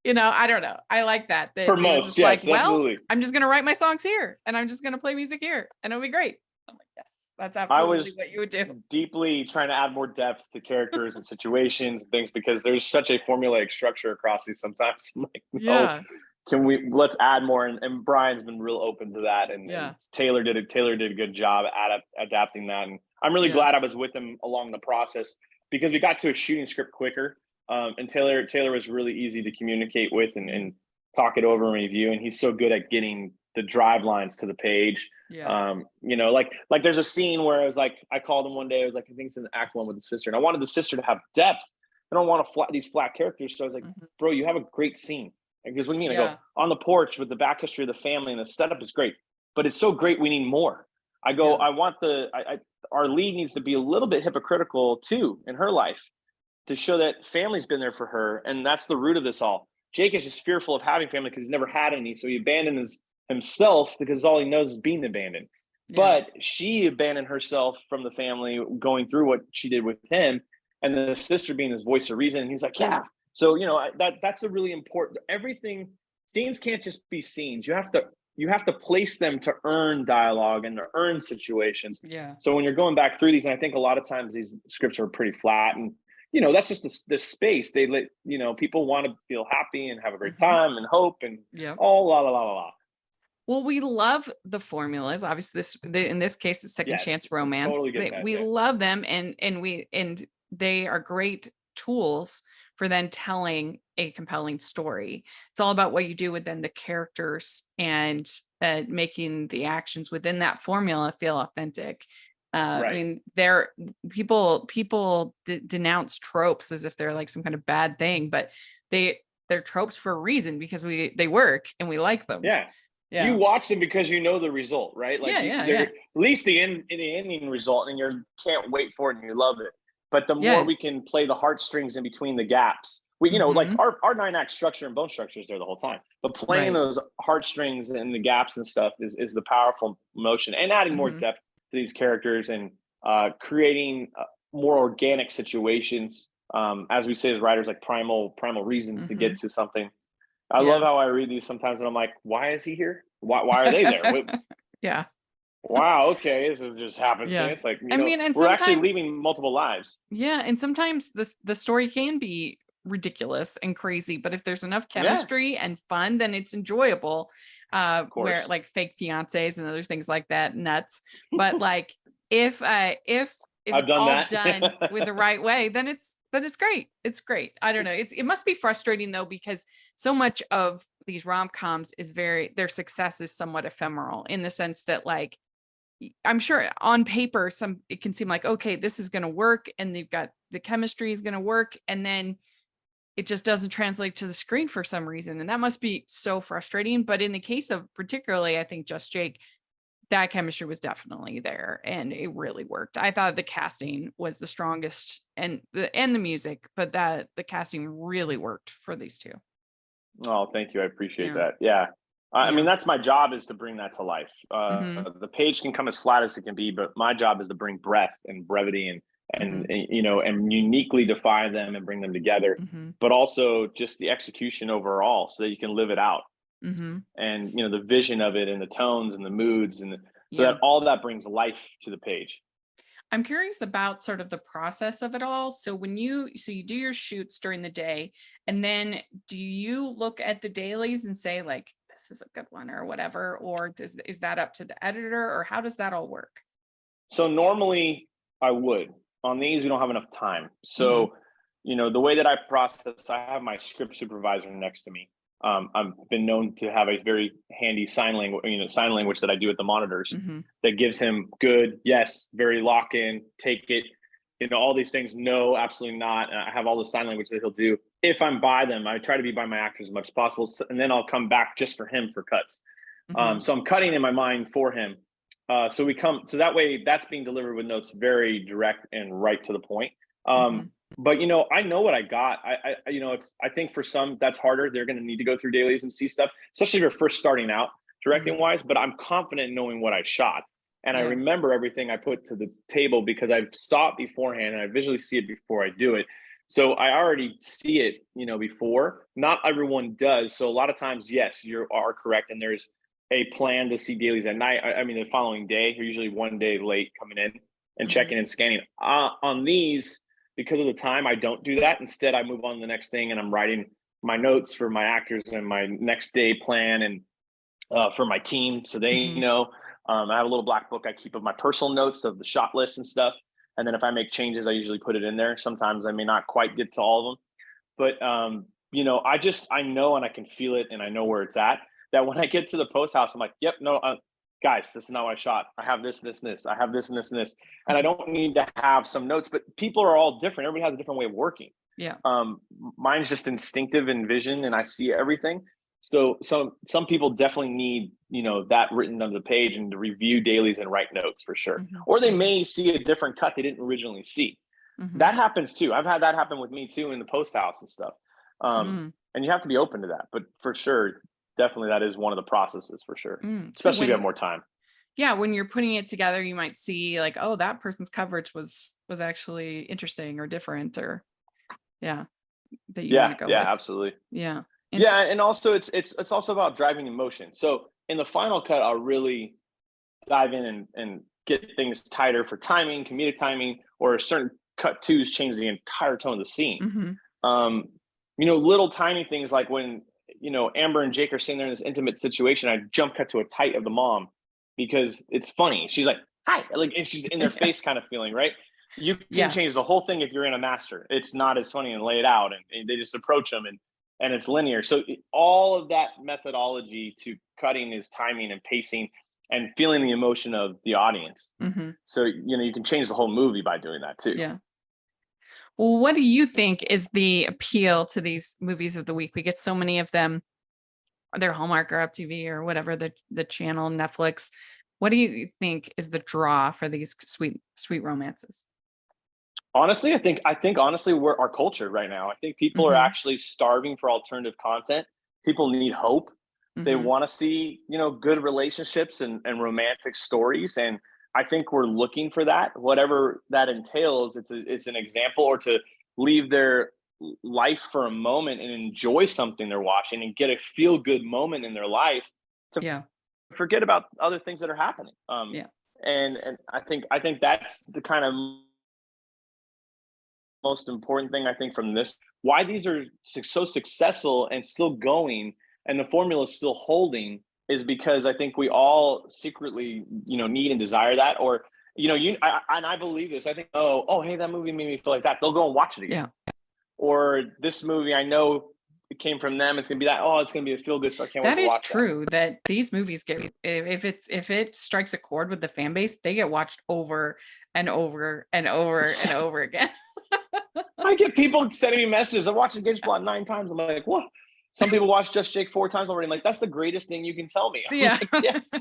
Speaker 1: I don't know. I like that.
Speaker 2: For most, yes, absolutely.
Speaker 1: I'm just going to write my songs here and I'm just going to play music here and it'll be great. I'm like, yes, that's absolutely what you would do.
Speaker 2: Deeply trying to add more depth to characters and situations and things, because there's such a formulaic structure across these sometimes. I'm like, no. Let's add more, and Brian's been real open to that, and Taylor did a good job at adapting that, and I'm really glad I was with him along the process, because we got to a shooting script quicker, and Taylor was really easy to communicate with and talk it over and review, and he's so good at getting the drive lines to the page. Like there's a scene where I was like, I called him one day, I was like, I think it's in act 1 with the sister, and I wanted the sister to have depth. I don't want these flat characters, so I was like, bro, you have a great scene. Because we need to go on the porch with the back history of the family, and the setup is great, but it's so great. We need more. I want our lead needs to be a little bit hypocritical too in her life to show that family's been there for her. And that's the root of this all. Jake is just fearful of having family because he's never had any. So he abandons himself because all he knows is being abandoned. Yeah. But she abandoned herself from the family going through what she did with him, and the sister being his voice of reason. And he's like, yeah. So, that's a really important, scenes can't just be scenes. You have to place them to earn dialogue and to earn situations. Yeah. So when you're going back through these, and I think a lot of times these scripts are pretty flat, and, that's just the space. They let, people want to feel happy and have a great time and hope and all la.
Speaker 1: Well, we love the formulas. Obviously, in this case, the second chance romance. Totally we love them, and they are great tools for then telling a compelling story. It's all about what you do within the characters and making the actions within that formula feel authentic. I
Speaker 2: Right.
Speaker 1: mean, people denounce tropes as if they're like some kind of bad thing, but they're tropes for a reason, because they work and we like them.
Speaker 2: Yeah. You
Speaker 1: Yeah.
Speaker 2: watch them because you know the result, right? Like they're
Speaker 1: Yeah.
Speaker 2: at least the ending result, and you can't wait for it and you love it. But the more
Speaker 1: Yeah.
Speaker 2: we can play the heartstrings in between the gaps, like
Speaker 1: Mhm.
Speaker 2: our 9-act structure and bone structure is there the whole time. But playing
Speaker 1: Right.
Speaker 2: those heartstrings and the gaps and stuff is the powerful motion, and adding more
Speaker 1: Mhm.
Speaker 2: depth to these characters, and creating more organic situations. As we say as writers, like primal reasons to get
Speaker 1: Mhm.
Speaker 2: to something. I love
Speaker 1: Yeah.
Speaker 2: how I read these sometimes and I'm like, why is he here? Why are they there?
Speaker 1: Yeah.
Speaker 2: Wow, okay, this is just
Speaker 1: Yeah.
Speaker 2: happenstance. Like,
Speaker 1: I mean, and
Speaker 2: we're actually
Speaker 1: sometimes,
Speaker 2: leaving multiple lives.
Speaker 1: yeah, and sometimes the story can be ridiculous and crazy, but if there's enough
Speaker 2: Yeah,
Speaker 1: chemistry and fun, then it's enjoyable.
Speaker 2: of
Speaker 1: Where
Speaker 2: course.
Speaker 1: like fake fiancés and other things like that, nuts. But like if
Speaker 2: I've
Speaker 1: it's
Speaker 2: done
Speaker 1: all
Speaker 2: that.
Speaker 1: done with the right way, then it's great. It's great. I don't know. It must be frustrating though, because so much of these rom-coms is their success is somewhat ephemeral, in the sense that like I'm sure on paper, it can seem like, okay, this is going to work, and they've got the chemistry is going to work, and then it just doesn't translate to the screen for some reason. And that must be so frustrating. But in the case of particularly, I think Just Jake, that chemistry was definitely there and it really worked. I thought the casting was the strongest, and the music, but that the casting really worked for these two.
Speaker 2: Oh, thank you. I appreciate
Speaker 1: Yeah.
Speaker 2: that. Yeah. I mean,
Speaker 1: Yeah.
Speaker 2: that's my job, is to bring that to life.
Speaker 1: Hmm.
Speaker 2: The page can come as flat as it can be, but my job is to bring breadth and brevity
Speaker 1: Hmm.
Speaker 2: and uniquely define them and bring them together,
Speaker 1: Hmm.
Speaker 2: but also just the execution overall so that you can live it out.
Speaker 1: Hmm.
Speaker 2: And the vision of it and the tones and the moods, so that
Speaker 1: Yeah.
Speaker 2: all that brings life to the page.
Speaker 1: I'm curious about sort of the process of it all. So you do your shoots during the day, and then do you look at the dailies and say like, this is a good one or whatever, or is that up to the editor, or how does that all work?
Speaker 2: So normally I would. On these, we don't have enough time.
Speaker 1: Hmm.
Speaker 2: So, the way that I process, I have my script supervisor next to me. I've been known to have a very handy sign language that I do at the monitors,
Speaker 1: Hmm.
Speaker 2: that gives him good, yes, very lock in, take it, all these things, no, absolutely not. And I have all the sign language that he'll do. If I'm by them, I try to be by my actors as much as possible. And then I'll come back just for him for cuts.
Speaker 1: Hmm.
Speaker 2: So I'm cutting in my mind for him. So that way that's being delivered with notes very direct and right to the point.
Speaker 1: Hmm.
Speaker 2: But I know what I got. I think for some that's harder. They're going to need to go through dailies and see stuff, especially if you're first starting out
Speaker 1: Hmm.
Speaker 2: directing wise. But I'm confident knowing what I shot, and I
Speaker 1: Yeah.
Speaker 2: remember everything I put to the table because I've saw it beforehand and I visually see it before I do it. So I already see it, before. Not everyone does. So a lot of times, yes, you are correct, and there's a plan to see dailies at night. I mean, the following day, you're usually one day late coming in and
Speaker 1: Hmm.
Speaker 2: checking and scanning. On these, because of the time, I don't do that. Instead, I move on to the next thing, and I'm writing my notes for my actors and my next day plan, and for my team, so they
Speaker 1: Hmm.
Speaker 2: know. I have a little black book I keep of my personal notes of the shot list and stuff. And then if I make changes, I usually put it in there. Sometimes I may not quite get to all of them, but I know and I can feel it and I know where it's at. That when I get to the post house, I'm like, yep, no, guys, this is not what I shot. I have this, this, and this. I have this and this and this, and I
Speaker 1: Hmm.
Speaker 2: don't need to have some notes. But people are all different. Everybody has a different way of working.
Speaker 1: Yeah.
Speaker 2: Mine's just instinctive in vision, and I see everything. So some people definitely need that written on the page and to review dailies and write notes for sure.
Speaker 1: Hmm.
Speaker 2: Or they
Speaker 1: Hmm.
Speaker 2: may see a different cut they didn't originally see.
Speaker 1: Hmm.
Speaker 2: That happens too. I've had that happen with me too in the post house and stuff. Um,
Speaker 1: Mm.
Speaker 2: and you have to be open to that. But for sure, definitely that is one of the processes for sure,
Speaker 1: Mm. So
Speaker 2: especially if you have more time.
Speaker 1: when you're putting it together, you might see like, oh, that person's coverage was actually interesting or different, or yeah, that you want
Speaker 2: Yeah,
Speaker 1: to go
Speaker 2: yeah,
Speaker 1: with.
Speaker 2: absolutely.
Speaker 1: Yeah.
Speaker 2: Yeah,
Speaker 1: Interesting.
Speaker 2: and also it's also about driving emotion. So in the final cut, I'll really dive in and get things tighter for timing, comedic timing, or certain cut twos change the entire tone of the scene.
Speaker 1: Hmm.
Speaker 2: Um, little tiny things like when Amber and Jake are sitting there in this intimate situation, I jump cut to a tight of the mom because it's funny. She's like, "Hi," like, and she's in their
Speaker 1: Yeah.
Speaker 2: face kind of feeling, right? You can
Speaker 1: Yeah.
Speaker 2: change the whole thing if you're in a master. It's not as funny and lay it out, and they just approach them and it's linear. So all of that methodology to cutting is timing and pacing, and feeling the emotion of the audience.
Speaker 1: Mm-hmm.
Speaker 2: So, you can change the whole movie by doing that too.
Speaker 1: Yeah. Well, what do you think is the appeal to these movies of the week? We get so many of them. They're Hallmark or Up TV or whatever the channel, Netflix. What do you think is the draw for these sweet romances?
Speaker 2: Honestly, I think honestly, we're our culture right now. I think people are
Speaker 1: Mhm.
Speaker 2: actually starving for alternative content. People need hope. They
Speaker 1: Mhm.
Speaker 2: want to see, good relationships and romantic stories. And I think we're looking for that, whatever that entails. It's an example, or to leave their life for a moment and enjoy something they're watching and get a feel good moment in their life to
Speaker 1: Yeah.
Speaker 2: forget about other things that are happening.
Speaker 1: Yeah.
Speaker 2: And I think that's the kind of most important thing, I think, from this, why these are so successful and still going, and the formula is still holding, is because I think we all secretly, need and desire that. Or, and I believe this. I think, hey, that movie made me feel like that. They'll go and watch it again.
Speaker 1: Yeah.
Speaker 2: Or this movie, I know it came from them. It's gonna be that. Oh, it's gonna be a feel good. So I can't wait
Speaker 1: That
Speaker 2: to
Speaker 1: is
Speaker 2: watch
Speaker 1: true that these movies get, if it strikes a chord with the fan base, they get watched over and over and over and over again.
Speaker 2: I get people sending me messages. I watched Engage Plot 9 times. I'm like, what? Some people watch Just Jake 4 times already. I'm like, that's the greatest thing you can tell me. I'm
Speaker 1: Yeah.
Speaker 2: like, yes,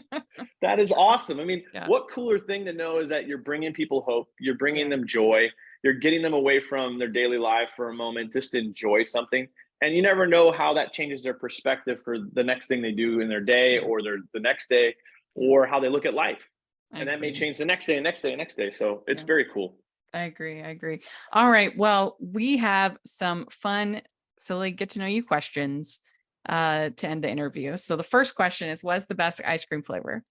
Speaker 2: that is awesome. I mean,
Speaker 1: Yeah.
Speaker 2: what cooler thing to know is that you're bringing people hope. You're bringing
Speaker 1: Yeah.
Speaker 2: them joy. You're getting them away from their daily life for a moment, just to enjoy something. And you never know how that changes their perspective for the next thing they do in their day,
Speaker 1: Yeah.
Speaker 2: or the next day, or how they look at life.
Speaker 1: I
Speaker 2: And that may
Speaker 1: agree.
Speaker 2: change the next day, and next day, and next day. So it's
Speaker 1: Yeah.
Speaker 2: very cool.
Speaker 1: I agree. All right. Well, we have some fun, silly get to know you questions to end the interview. So the first question is, what's the best ice cream flavor?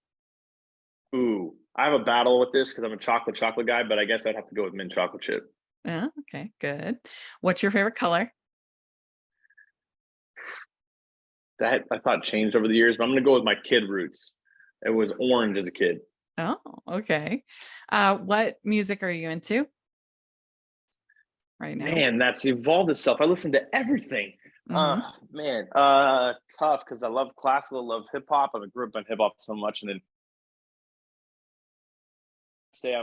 Speaker 2: Ooh, I have a battle with this because I'm a chocolate guy, but I guess I'd have to go with mint chocolate chip.
Speaker 1: Yeah, okay, good. What's your favorite color?
Speaker 2: That I thought changed over the years, but I'm gonna go with my kid roots. It was orange as a kid.
Speaker 1: Oh, okay. What music are you into right now?
Speaker 2: Man, that's evolved itself. I listen to everything.
Speaker 1: Mhm.
Speaker 2: Man, tough because I love classical, love hip hop. I grew up on hip hop so much, and then say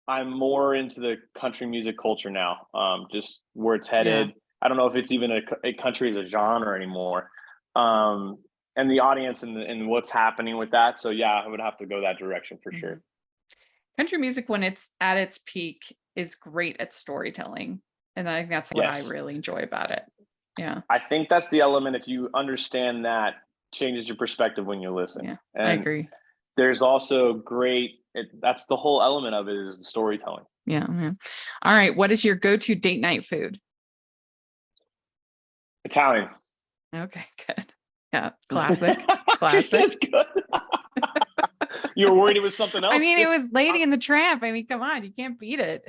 Speaker 2: I'm more into the country music culture now. Just where it's headed.
Speaker 1: Yeah.
Speaker 2: I don't know if it's even a country as a genre anymore. And the audience and what's happening with that. So yeah, I would have to go that direction for sure.
Speaker 1: Mhm. Country music, when it's at its peak, is great at storytelling. And I think that's what I
Speaker 2: Yes.
Speaker 1: really enjoy about it. Yeah.
Speaker 2: I think that's the element. If you understand that, changes your perspective when you listen.
Speaker 1: Yeah.
Speaker 2: And
Speaker 1: I agree.
Speaker 2: there's also that's the whole element of it, is the storytelling.
Speaker 1: Yeah. All right. What is your go-to date night food?
Speaker 2: Italian.
Speaker 1: Okay, good. Yeah. Classic.
Speaker 2: She
Speaker 1: Classic.
Speaker 2: says good. You were worried it was something else.
Speaker 1: I mean, it was Lady and the Tramp. I mean, come on, you can't beat it.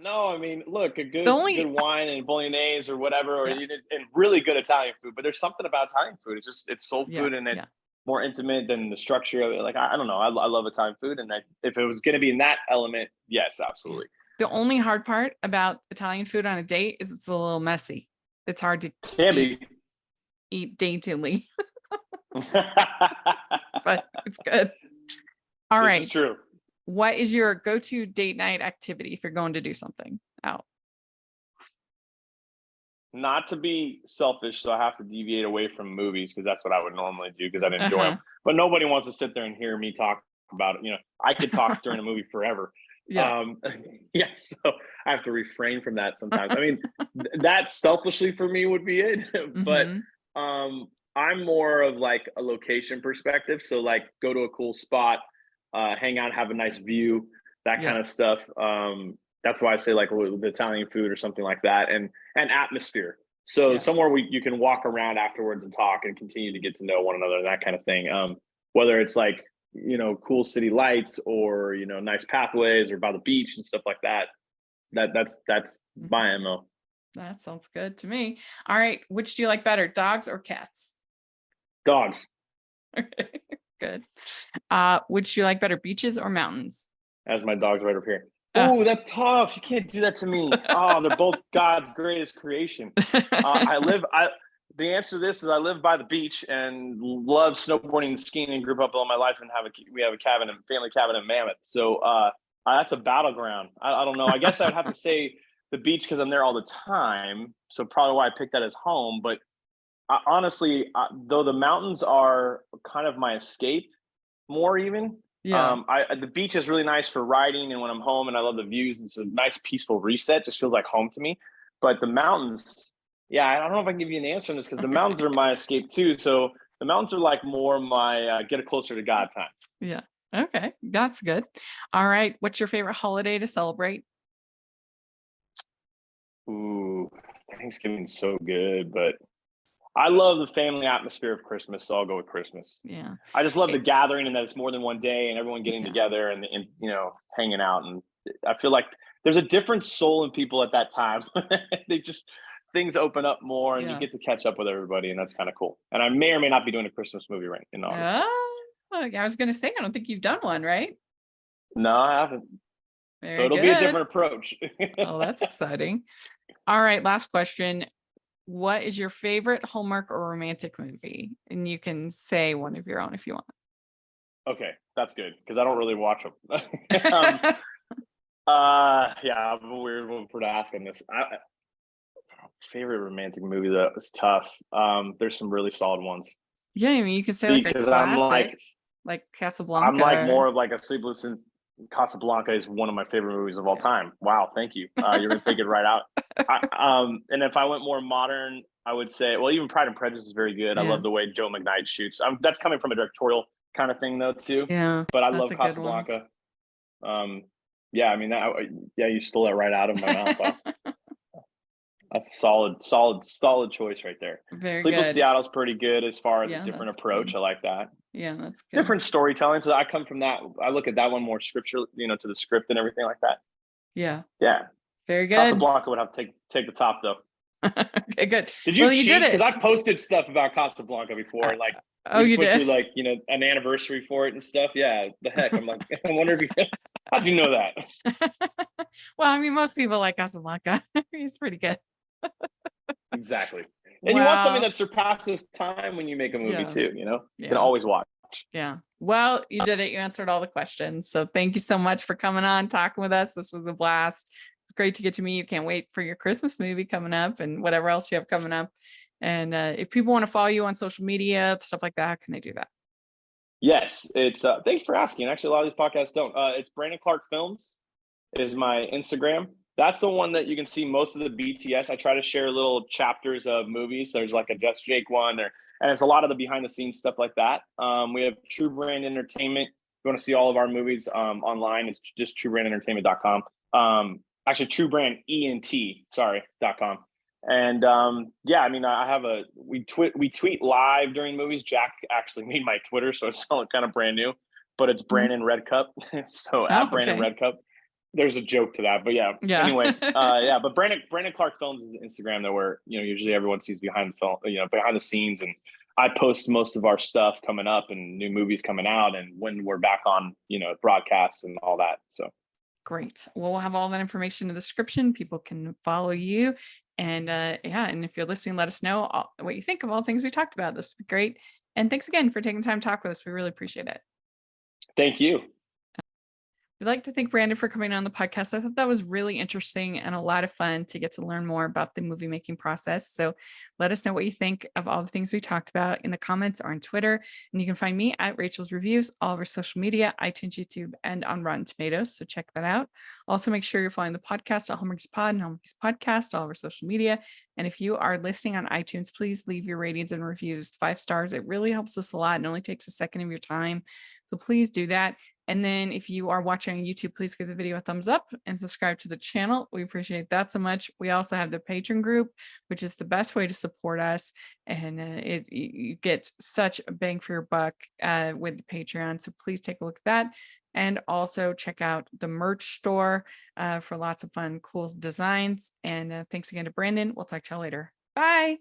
Speaker 2: No, I mean, look, a good wine and bolognese or whatever, or
Speaker 1: Yeah.
Speaker 2: and really good Italian food. But there's something about Italian food. It's soul
Speaker 1: Yeah,
Speaker 2: food, and it's
Speaker 1: yeah.
Speaker 2: more intimate than the structure of it. Like I don't know. I love Italian food, and if it was going to be in that element, yes, absolutely.
Speaker 1: The only hard part about Italian food on a date is it's a little messy. It's hard to
Speaker 2: Can be.
Speaker 1: eat daintily, but it's good. All
Speaker 2: This
Speaker 1: right.
Speaker 2: is true.
Speaker 1: What is your go-to date night activity if you're going to do something out?
Speaker 2: Not to be selfish, so I have to deviate away from movies because that's what I would normally do because I'd enjoy them. But nobody wants to sit there and hear me talk about it. I could talk during a movie forever.
Speaker 1: Yeah.
Speaker 2: Yes, so I have to refrain from that sometimes. I mean, that selfishly for me would be it. But
Speaker 1: Mhm.
Speaker 2: I'm more of like a location perspective. So like go to a cool spot, hang out, have a nice view, that
Speaker 1: Yeah.
Speaker 2: kind of stuff. That's why I say like the Italian food or something like that, and atmosphere. So
Speaker 1: Yeah.
Speaker 2: somewhere you can walk around afterwards and talk and continue to get to know one another, that kind of thing. Whether it's like cool city lights or nice pathways or by the beach and stuff like that. That's my MO.
Speaker 1: That sounds good to me. All right, which do you like better, dogs or cats?
Speaker 2: Dogs.
Speaker 1: Okay, good. Which do you like better, beaches or mountains?
Speaker 2: As my dog's right up here.
Speaker 1: Ah.
Speaker 2: Oh, that's tough. You can't do that to me. Oh, they're both God's greatest creation. the answer to this is I live by the beach and love snowboarding and skiing and grew up all my life and we have a cabin, a family cabin in Mammoth. So that's a battleground. I don't know. I guess I would have to say the beach because I'm there all the time. So probably why I picked that as home. But honestly, though the mountains are kind of my escape more even.
Speaker 1: Yeah.
Speaker 2: The beach is really nice for riding and when I'm home and I love the views. And it's a nice peaceful reset. Just feels like home to me. But the mountains, yeah, I don't know if I can give you an answer on this because the mountains are my escape too. So the mountains are like more my get closer to God time.
Speaker 1: Yeah. Okay. That's good. All right. What's your favorite holiday to celebrate?
Speaker 2: Ooh, Thanksgiving's so good, but I love the family atmosphere of Christmas, so I'll go with Christmas.
Speaker 1: Yeah.
Speaker 2: I just love the gathering and that it's more than one day and everyone getting
Speaker 1: Yeah.
Speaker 2: together and hanging out. And I feel like there's a different soul in people at that time. Things open up more and you get to catch up with everybody, and that's kind of cool. And I may or may not be doing a Christmas movie right in August.
Speaker 1: I was gonna say, I don't think you've done one, right?
Speaker 2: No, I haven't.
Speaker 1: Very
Speaker 2: So it'll be a different approach.
Speaker 1: Oh, that's exciting. All right, last question. What is your favorite Hallmark or romantic movie? And you can say one of your own if you want.
Speaker 2: Okay, that's good because I don't really watch them. Yeah, I'm a weird one for asking this. Favorite romantic movie that was tough. There's some really solid ones.
Speaker 1: Yeah, I mean, you can say
Speaker 2: See,
Speaker 1: like a
Speaker 2: because
Speaker 1: classic, like Casablanca.
Speaker 2: I'm like more of like a Sleepless in Casablanca is one of my favorite movies of all time. Wow, thank you. You're gonna take it right out. And if I went more modern, I would say, well, even Pride and Prejudice is very good. I love the way Joe McKnight shoots. That's coming from a directorial kind of thing though too.
Speaker 1: Yeah,
Speaker 2: but I love Casablanca. Yeah, I mean you stole that right out of my mouth. Wow. That's a solid choice right there.
Speaker 1: Very
Speaker 2: Sleepless
Speaker 1: good.
Speaker 2: Seattle's pretty good as far as a different approach.
Speaker 1: Good.
Speaker 2: I like that.
Speaker 1: Yeah, that's good.
Speaker 2: Different storytelling. So I come from that. I look at that one more scripture, to the script and everything like that.
Speaker 1: Yeah.
Speaker 2: Yeah.
Speaker 1: Very good.
Speaker 2: Casablanca would have to take the top though.
Speaker 1: Okay, good.
Speaker 2: Did you cheat? Because I posted stuff about Casablanca before, like
Speaker 1: you did?
Speaker 2: To like an anniversary for it and stuff. Yeah, the heck. I'm like, I wonder if how'd you know that?
Speaker 1: Well, I mean, most people like Casablanca. He's pretty good.
Speaker 2: Exactly. And you want something that surpasses time when you make a movie too, You can always watch.
Speaker 1: Yeah. Well, you did it. You answered all the questions. So thank you so much for coming on, talking with us. This was a blast. It's great to get to meet you. Can't wait for your Christmas movie coming up and whatever else you have coming up. And if people want to follow you on social media, stuff like that, how can they do that?
Speaker 2: Yes, it's thank you for asking. Actually, a lot of these podcasts don't. It's Brandon Clark Films is my Instagram. That's the one that you can see most of the BTS. I try to share little chapters of movies. There's like a Just Jake one there, and it's a lot of the behind the scenes stuff like that. We have True Brand Entertainment. If you want to see all of our movies online, it's just truebrandentertainment.com. Actually, truebrandent.com. And I mean, I have we tweet live during movies. Jack actually made my Twitter, so it's kind of brand new, but it's Brandon Red Cup. So at Brandon Red Cup. There's a joke to that, but yeah. Anyway, but Brandon Clark Films is Instagram that where usually everyone sees behind the film, behind the scenes, and I post most of our stuff coming up and new movies coming out, and when we're back on broadcasts and all that. So
Speaker 1: great. Well, we'll have all that information in the description. People can follow you, and and if you're listening, let us know what you think of all the things we talked about. This would be great. And thanks again for taking time to talk with us. We really appreciate it.
Speaker 2: Thank you.
Speaker 1: We'd like to thank Brandon for coming on the podcast. I thought that was really interesting and a lot of fun to get to learn more about the movie making process. So let us know what you think of all the things we talked about in the comments or on Twitter. And you can find me at Rachel's Reviews, all over social media, iTunes, YouTube, and on Rotten Tomatoes. So check that out. Also, make sure you're following the podcast at Hallmarkies Pod and Hallmarkies Podcast, all over social media. And if you are listening on iTunes, please leave your ratings and reviews 5 stars. It really helps us a lot. It only takes a second of your time. So please do that. And then if you are watching on YouTube, please give the video a thumbs up and subscribe to the channel. We appreciate that so much. We also have the Patreon group, which is the best way to support us. And you get such a bang for your buck with the Patreon. So please take a look at that. And also check out the merch store for lots of fun, cool designs. And thanks again to Brandon. We'll talk to y'all later. Bye.